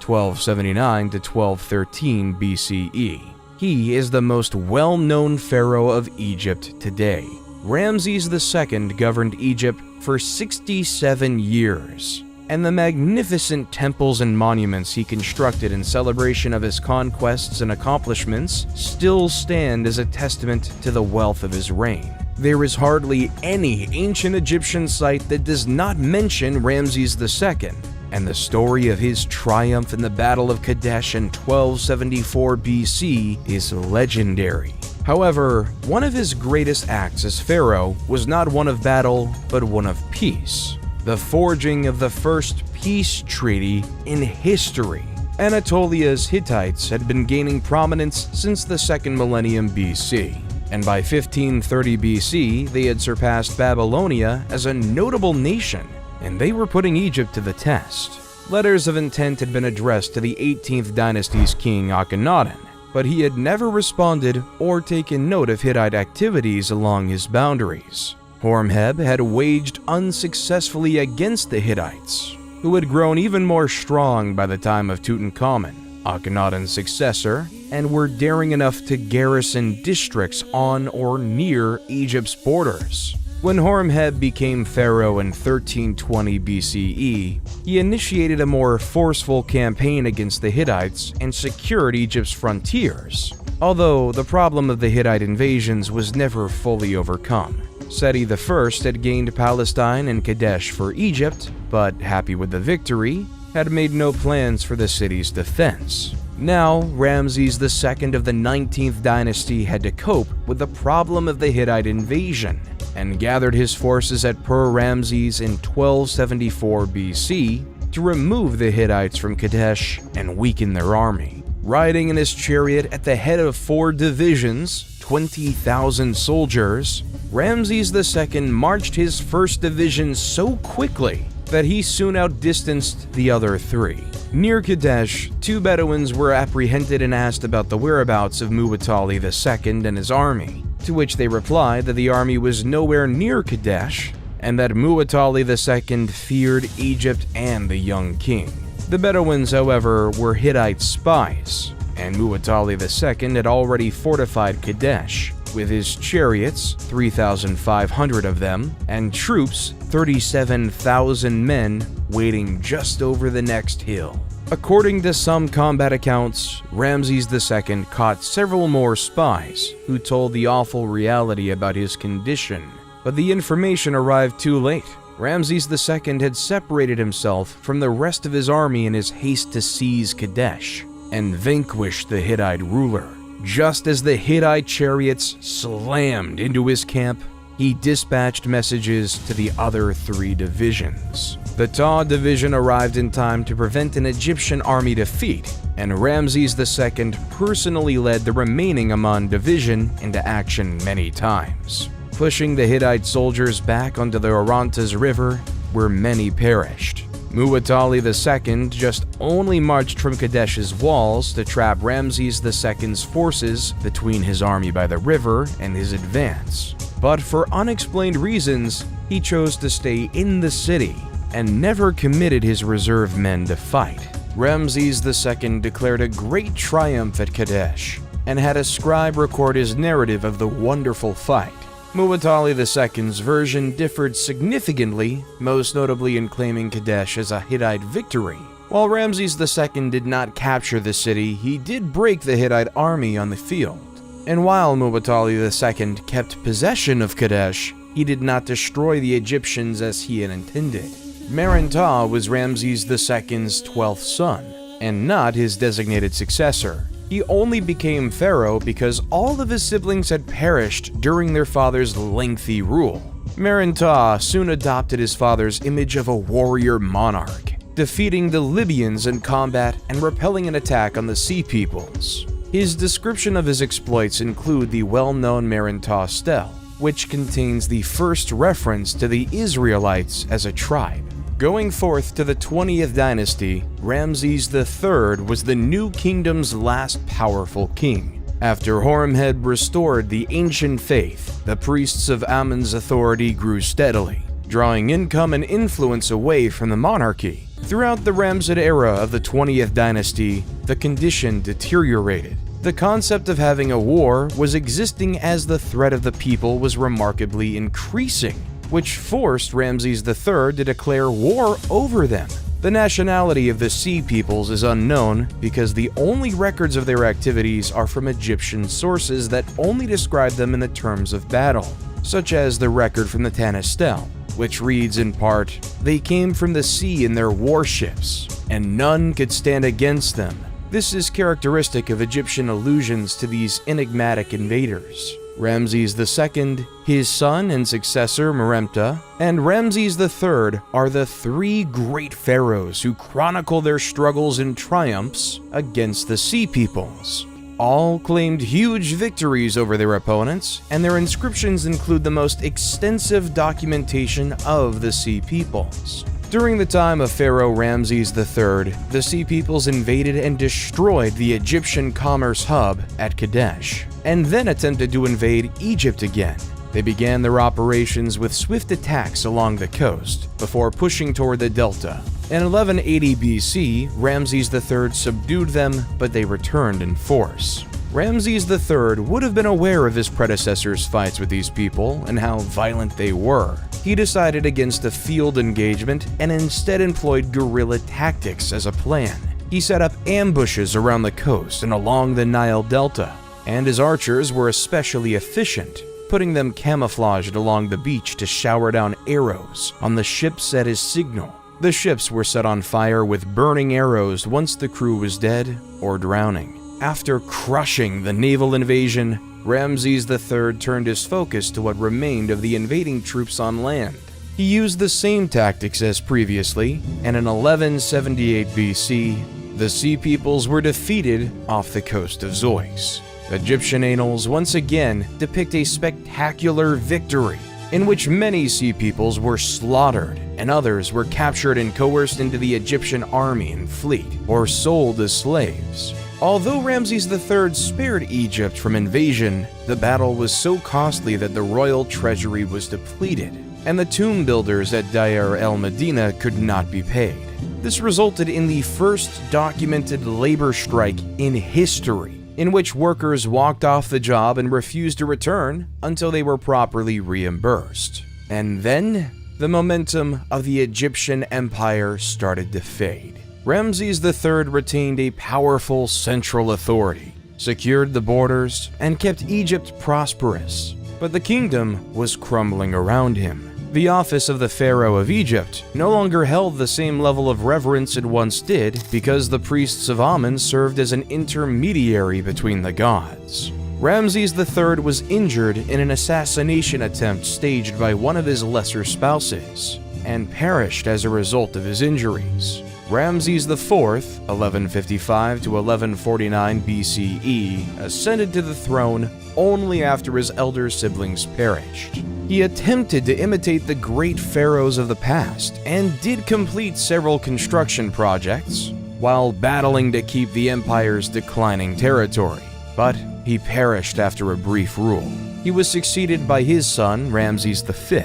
1279 to 1213 BCE. He is the most well-known pharaoh of Egypt today. Ramses II governed Egypt for 67 years, and the magnificent temples and monuments he constructed in celebration of his conquests and accomplishments still stand as a testament to the wealth of his reign. There is hardly any ancient Egyptian site that does not mention Ramses II, and the story of his triumph in the Battle of Kadesh in 1274 BC is legendary. However, one of his greatest acts as pharaoh was not one of battle, but one of peace. The forging of the first peace treaty in history. Anatolia's Hittites had been gaining prominence since the second millennium BC, and by 1530 BC they had surpassed Babylonia as a notable nation, and they were putting Egypt to the test. Letters of intent had been addressed to the 18th dynasty's king Akhenaten, but he had never responded or taken note of Hittite activities along his boundaries. Horemheb had waged unsuccessfully against the Hittites, who had grown even more strong by the time of Tutankhamun, Akhenaten's successor, and were daring enough to garrison districts on or near Egypt's borders. When Horemheb became pharaoh in 1320 BCE, he initiated a more forceful campaign against the Hittites and secured Egypt's frontiers, although the problem of the Hittite invasions was never fully overcome. Seti I had gained Palestine and Kadesh for Egypt, but happy with the victory, had made no plans for the city's defense. Now, Ramses II of the 19th dynasty had to cope with the problem of the Hittite invasion, and gathered his forces at Ramses in 1274 BC to remove the Hittites from Kadesh and weaken their army. Riding in his chariot at the head of 4 divisions, 20,000 soldiers, Ramses II marched his first division so quickly that he soon outdistanced the other 3. Near Kadesh, 2 Bedouins were apprehended and asked about the whereabouts of Muwatalli II and his army, to which they replied that the army was nowhere near Kadesh and that Muwatalli II feared Egypt and the young king. The Bedouins, however, were Hittite spies, and Muwatalli II had already fortified Kadesh with his chariots, 3,500 of them, and troops, 37,000 men, waiting just over the next hill. According to some combat accounts, Ramses II caught several more spies who told the awful reality about his condition, but the information arrived too late. Ramses II had separated himself from the rest of his army in his haste to seize Kadesh and vanquish the Hittite ruler. Just as the Hittite chariots slammed into his camp, he dispatched messages to the other 3 divisions. The Taw division arrived in time to prevent an Egyptian army defeat, and Ramses II personally led the remaining Aman division into action many times, pushing the Hittite soldiers back onto the Orontes River, where many perished. Muwatalli II just only marched from Kadesh's walls to trap Ramses II's forces between his army by the river and his advance. But for unexplained reasons, he chose to stay in the city and never committed his reserve men to fight. Ramses II declared a great triumph at Kadesh and had a scribe record his narrative of the wonderful fight. Muwatalli II's version differed significantly, most notably in claiming Kadesh as a Hittite victory. While Ramses II did not capture the city, he did break the Hittite army on the field. And while Muwatalli II kept possession of Kadesh, he did not destroy the Egyptians as he had intended. Meren-Ptah was Ramses II's 12th son, and not his designated successor. He only became pharaoh because all of his siblings had perished during their father's lengthy rule. Meren-Ptah soon adopted his father's image of a warrior monarch, defeating the Libyans in combat and repelling an attack on the Sea Peoples. His description of his exploits include the well-known Meren-Ptah stele, which contains the first reference to the Israelites as a tribe. Going forth to the 20th dynasty, Ramses III was the new kingdom's last powerful king. After Horemheb restored the ancient faith, the priests of Amun's authority grew steadily, drawing income and influence away from the monarchy. Throughout the Ramessid era of the 20th dynasty, the condition deteriorated. The concept of having a war was existing as the threat of the people was remarkably increasing, which forced Ramses III to declare war over them. The nationality of the Sea Peoples is unknown because the only records of their activities are from Egyptian sources that only describe them in the terms of battle, such as the record from the Tanis stele, which reads in part, "They came from the sea in their warships, and none could stand against them." This is characteristic of Egyptian allusions to these enigmatic invaders. Ramses II, his son and successor Meren-Ptah, and Ramses III are the 3 great pharaohs who chronicle their struggles and triumphs against the Sea Peoples. All claimed huge victories over their opponents, and their inscriptions include the most extensive documentation of the Sea Peoples. During the time of Pharaoh Ramses III, the Sea Peoples invaded and destroyed the Egyptian commerce hub at Kadesh, and then attempted to invade Egypt again. They began their operations with swift attacks along the coast, before pushing toward the delta. In 1180 BC, Ramses III subdued them, but they returned in force. Ramses III would have been aware of his predecessors' fights with these people and how violent they were. He decided against a field engagement and instead employed guerrilla tactics as a plan. He set up ambushes around the coast and along the Nile Delta, and his archers were especially efficient, putting them camouflaged along the beach to shower down arrows on the ships at his signal. The ships were set on fire with burning arrows once the crew was dead or drowning. After crushing the naval invasion, Ramses III turned his focus to what remained of the invading troops on land. He used the same tactics as previously, and in 1178 BC, the Sea Peoples were defeated off the coast of Zeus. Egyptian annals once again depict a spectacular victory, in which many Sea Peoples were slaughtered and others were captured and coerced into the Egyptian army and fleet, or sold as slaves. Although Ramses III spared Egypt from invasion, the battle was so costly that the royal treasury was depleted, and the tomb builders at Deir el-Medina could not be paid. This resulted in the first documented labor strike in history, in which workers walked off the job and refused to return until they were properly reimbursed. And then, the momentum of the Egyptian empire started to fade. Ramses III retained a powerful central authority, secured the borders, and kept Egypt prosperous. But the kingdom was crumbling around him. The office of the Pharaoh of Egypt no longer held the same level of reverence it once did because the priests of Amun served as an intermediary between the gods. Ramses III was injured in an assassination attempt staged by one of his lesser spouses, and perished as a result of his injuries. Ramses IV, 1155 to 1149 BCE, ascended to the throne only after his elder siblings perished. He attempted to imitate the great pharaohs of the past and did complete several construction projects while battling to keep the empire's declining territory, but he perished after a brief rule. He was succeeded by his son, Ramses V,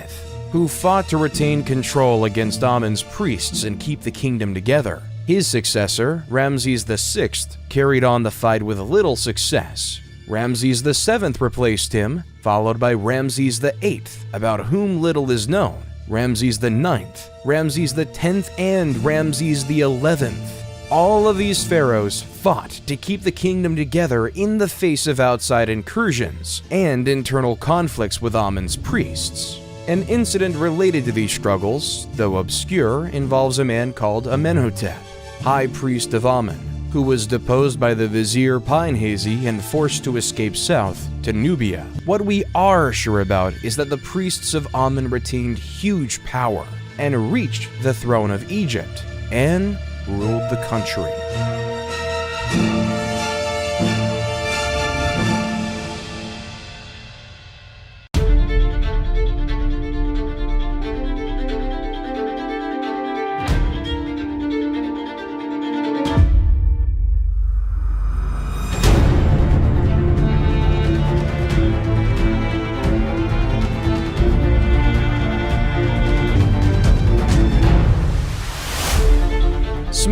who fought to retain control against Amun's priests and keep the kingdom together. His successor, Ramses VI, carried on the fight with little success. Ramses VII replaced him, followed by Ramses VIII, about whom little is known, Ramses IX, Ramses X, and Ramses XI. All of these pharaohs fought to keep the kingdom together in the face of outside incursions and internal conflicts with Amun's priests. An incident related to these struggles, though obscure, involves a man called Amenhotep, high priest of Amun, who was deposed by the vizier Pinehazy and forced to escape south to Nubia. What we are sure about is that the priests of Amun retained huge power and reached the throne of Egypt and ruled the country.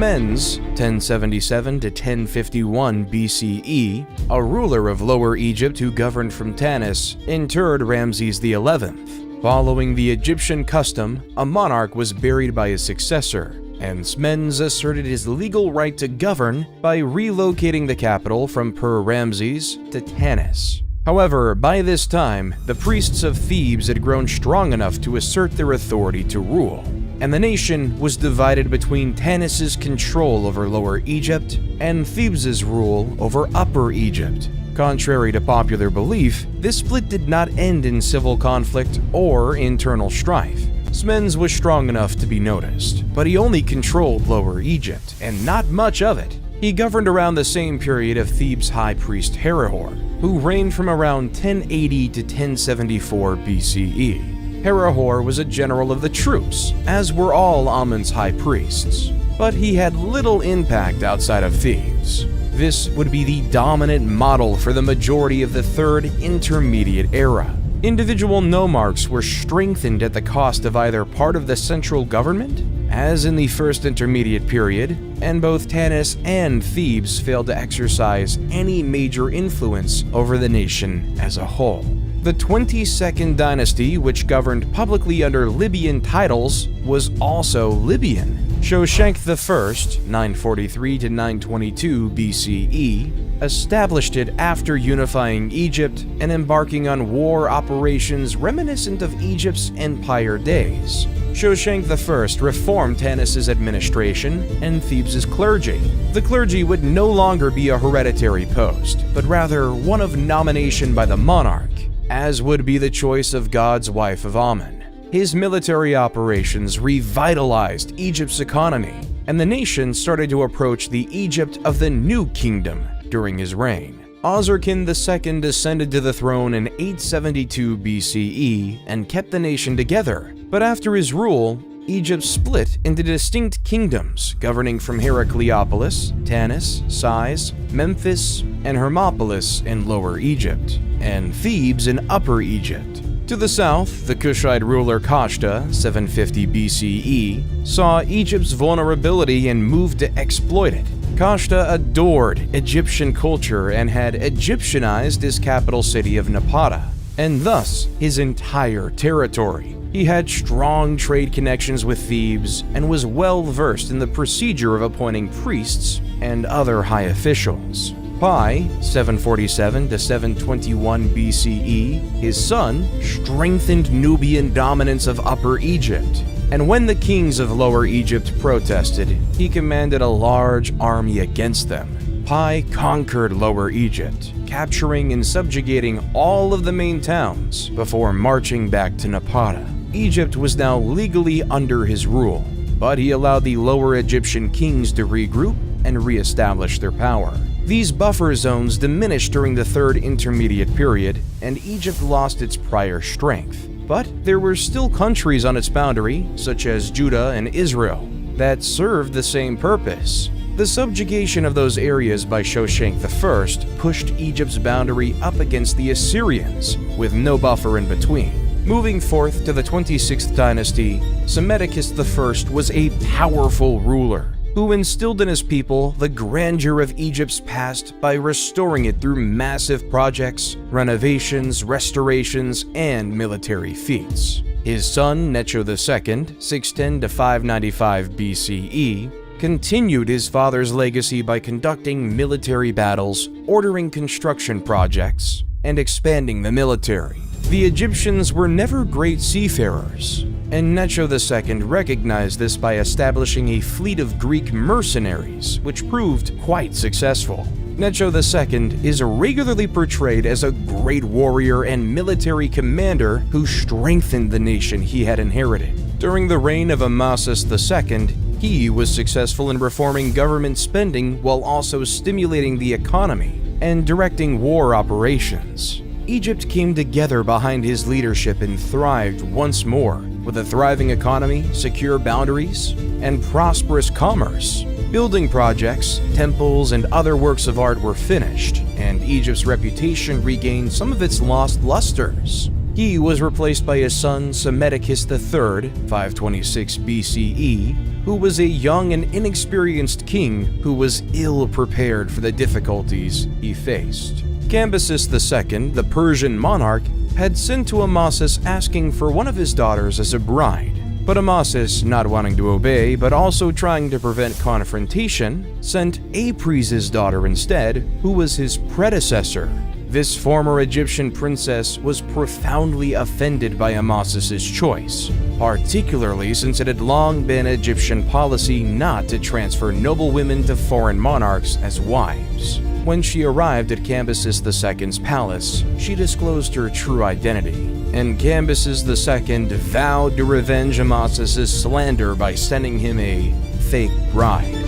Smendes, 1077 to 1051 BCE, a ruler of Lower Egypt who governed from Tanis, interred Ramses XI. Following the Egyptian custom, a monarch was buried by his successor, and Smendes asserted his legal right to govern by relocating the capital from Per-Ramses to Tanis. However, by this time, the priests of Thebes had grown strong enough to assert their authority to rule, and the nation was divided between Tanis's control over Lower Egypt and Thebes's rule over Upper Egypt. Contrary to popular belief, this split did not end in civil conflict or internal strife. Smendes was strong enough to be noticed, but he only controlled Lower Egypt, and not much of it. He governed around the same period of Thebes' high priest Herihor, who reigned from around 1080 to 1074 BCE. Herihor was a general of the troops, as were all Amun's high priests, but he had little impact outside of Thebes. This would be the dominant model for the majority of the Third Intermediate Era. Individual nomarchs were strengthened at the cost of either part of the central government, as in the First Intermediate Period, and both Tanis and Thebes failed to exercise any major influence over the nation as a whole. The 22nd dynasty, which governed publicly under Libyan titles, was also Libyan. Shoshenq I, 943 to 922 BCE, established it after unifying Egypt and embarking on war operations reminiscent of Egypt's empire days. Shoshenq I reformed Tanis's administration and Thebes's clergy. The clergy would no longer be a hereditary post, but rather one of nomination by the monarch, as would be the choice of God's wife of Amun. His military operations revitalized Egypt's economy, and the nation started to approach the Egypt of the New Kingdom during his reign. Osirkin II ascended to the throne in 872 BCE and kept the nation together, but after his rule, Egypt split into distinct kingdoms governing from Heracleopolis, Tanis, Sais, Memphis, and Hermopolis in Lower Egypt, and Thebes in Upper Egypt. To the south, the Kushite ruler Kashta, 750 BCE, saw Egypt's vulnerability and moved to exploit it. Kashta adored Egyptian culture and had Egyptianized his capital city of Napata, and thus his entire territory. He had strong trade connections with Thebes and was well versed in the procedure of appointing priests and other high officials. By 747 to 721 BCE, his son strengthened Nubian dominance of Upper Egypt, and when the kings of Lower Egypt protested, he commanded a large army against them. Pi conquered Lower Egypt, capturing and subjugating all of the main towns before marching back to Napata. Egypt was now legally under his rule, but he allowed the Lower Egyptian kings to regroup and re-establish their power. These buffer zones diminished during the Third Intermediate Period, and Egypt lost its prior strength. But there were still countries on its boundary, such as Judah and Israel, that served the same purpose. The subjugation of those areas by Shoshenq I pushed Egypt's boundary up against the Assyrians, with no buffer in between. Moving forth to the 26th dynasty, Psammetichus I was a powerful ruler who instilled in his people the grandeur of Egypt's past by restoring it through massive projects, renovations, restorations, and military feats. His son, Necho II, 610 to 595 BCE, continued his father's legacy by conducting military battles, ordering construction projects, and expanding the military. The Egyptians were never great seafarers, and Necho II recognized this by establishing a fleet of Greek mercenaries, which proved quite successful. Necho II is regularly portrayed as a great warrior and military commander who strengthened the nation he had inherited. During the reign of Amasis II, he was successful in reforming government spending while also stimulating the economy and directing war operations. Egypt came together behind his leadership and thrived once more, with a thriving economy, secure boundaries, and prosperous commerce. Building projects, temples, and other works of art were finished, and Egypt's reputation regained some of its lost lusters. He was replaced by his son Psammetichus III, 526 BCE, who was a young and inexperienced king who was ill-prepared for the difficulties he faced. Cambyses II, the Persian monarch, had sent to Amasis asking for one of his daughters as a bride. But Amasis, not wanting to obey but also trying to prevent confrontation, sent Apries' daughter instead, who was his predecessor. This former Egyptian princess was profoundly offended by Amasis' choice, particularly since it had long been Egyptian policy not to transfer noble women to foreign monarchs as wives. When she arrived at Cambyses II's palace, she disclosed her true identity, and Cambyses II vowed to revenge Amasis' slander by sending him a fake bride.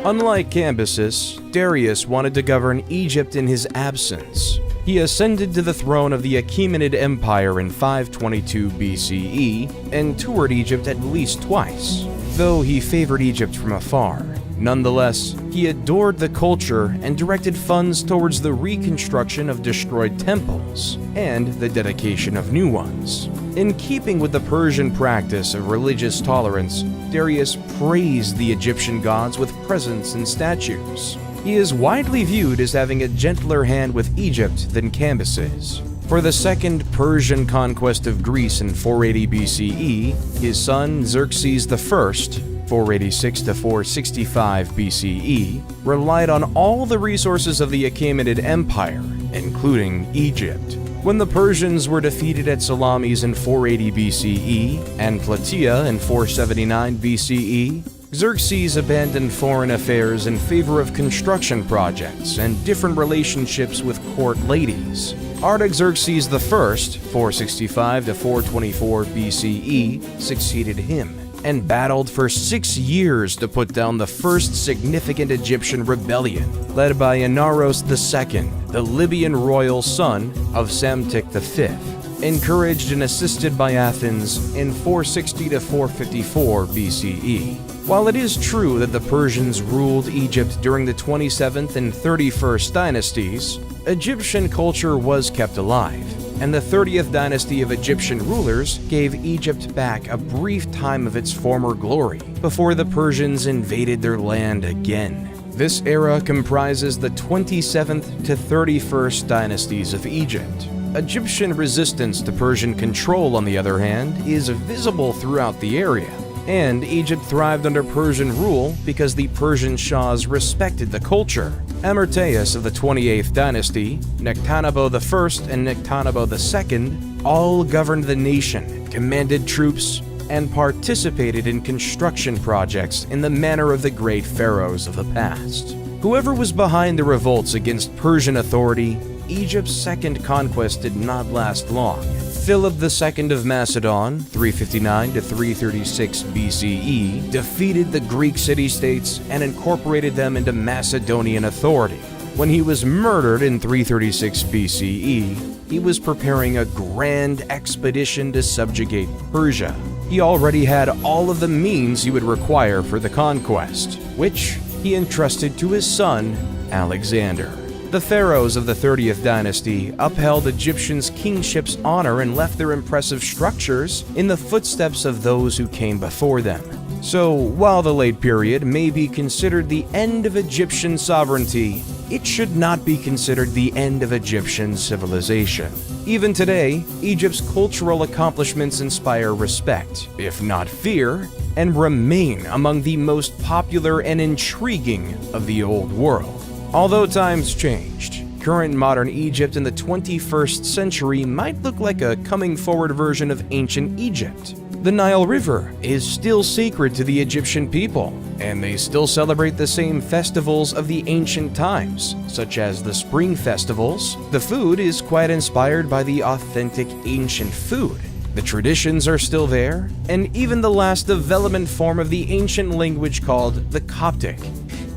Unlike Cambyses, Darius wanted to govern Egypt in his absence. He ascended to the throne of the Achaemenid Empire in 522 BCE and toured Egypt at least twice, though he favored Egypt from afar. Nonetheless, he adored the culture and directed funds towards the reconstruction of destroyed temples and the dedication of new ones. In keeping with the Persian practice of religious tolerance, Darius praised the Egyptian gods with presents and statues. He is widely viewed as having a gentler hand with Egypt than Cambyses. For the second Persian conquest of Greece in 480 BCE, his son Xerxes I, 486 to 465 BCE, relied on all the resources of the Achaemenid Empire, including Egypt. When the Persians were defeated at Salamis in 480 BCE and Plataea in 479 BCE, Xerxes abandoned foreign affairs in favor of construction projects and different relationships with court ladies. Artaxerxes I, 465 to 424 BCE, succeeded him and battled for 6 years to put down the first significant Egyptian rebellion, led by Inaros II, the Libyan royal son of Psamtik V, encouraged and assisted by Athens in 460 to 454 BCE. While it is true that the Persians ruled Egypt during the 27th and 31st dynasties, Egyptian culture was kept alive, and the 30th dynasty of Egyptian rulers gave Egypt back a brief time of its former glory before the Persians invaded their land again. This era comprises the 27th to 31st dynasties of Egypt. Egyptian resistance to Persian control, on the other hand, is visible throughout the area, and Egypt thrived under Persian rule because the Persian Shahs respected the culture. Amarteus of the 28th dynasty, Nectanebo I and Nectanebo II all governed the nation, commanded troops, and participated in construction projects in the manner of the great pharaohs of the past. Whoever was behind the revolts against Persian authority, Egypt's second conquest did not last long. Philip II of Macedon, 359 to 336 BCE, defeated the Greek city-states and incorporated them into Macedonian authority. When he was murdered in 336 BCE, he was preparing a grand expedition to subjugate Persia. He already had all of the means he would require for the conquest, which he entrusted to his son, Alexander. The pharaohs of the 30th dynasty upheld Egyptians' kingship's honor and left their impressive structures in the footsteps of those who came before them. So, while the late period may be considered the end of Egyptian sovereignty, it should not be considered the end of Egyptian civilization. Even today, Egypt's cultural accomplishments inspire respect, if not fear, and remain among the most popular and intriguing of the old world. Although times changed, current modern Egypt in the 21st century might look like a coming forward version of ancient Egypt. The Nile River is still sacred to the Egyptian people, and they still celebrate the same festivals of the ancient times, such as the spring festivals. The food is quite inspired by the authentic ancient food. The traditions are still there, and even the last development form of the ancient language called the Coptic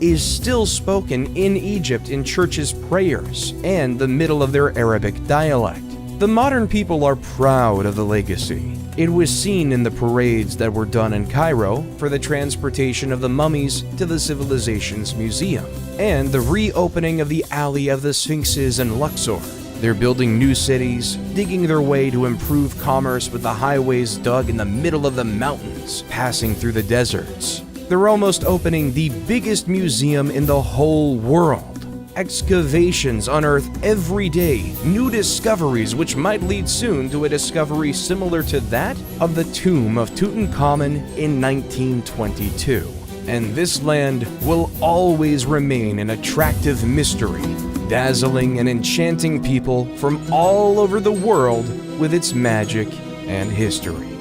is still spoken in Egypt in churches' prayers and the middle of their Arabic dialect. The modern people are proud of the legacy. It was seen in the parades that were done in Cairo for the transportation of the mummies to the civilization's museum, and the reopening of the Alley of the Sphinxes in Luxor. They're building new cities, digging their way to improve commerce with the highways dug in the middle of the mountains, passing through the deserts. They're almost opening the biggest museum in the whole world. Excavations unearth every day new discoveries which might lead soon to a discovery similar to that of the tomb of Tutankhamun in 1922. And this land will always remain an attractive mystery, dazzling and enchanting people from all over the world with its magic and history.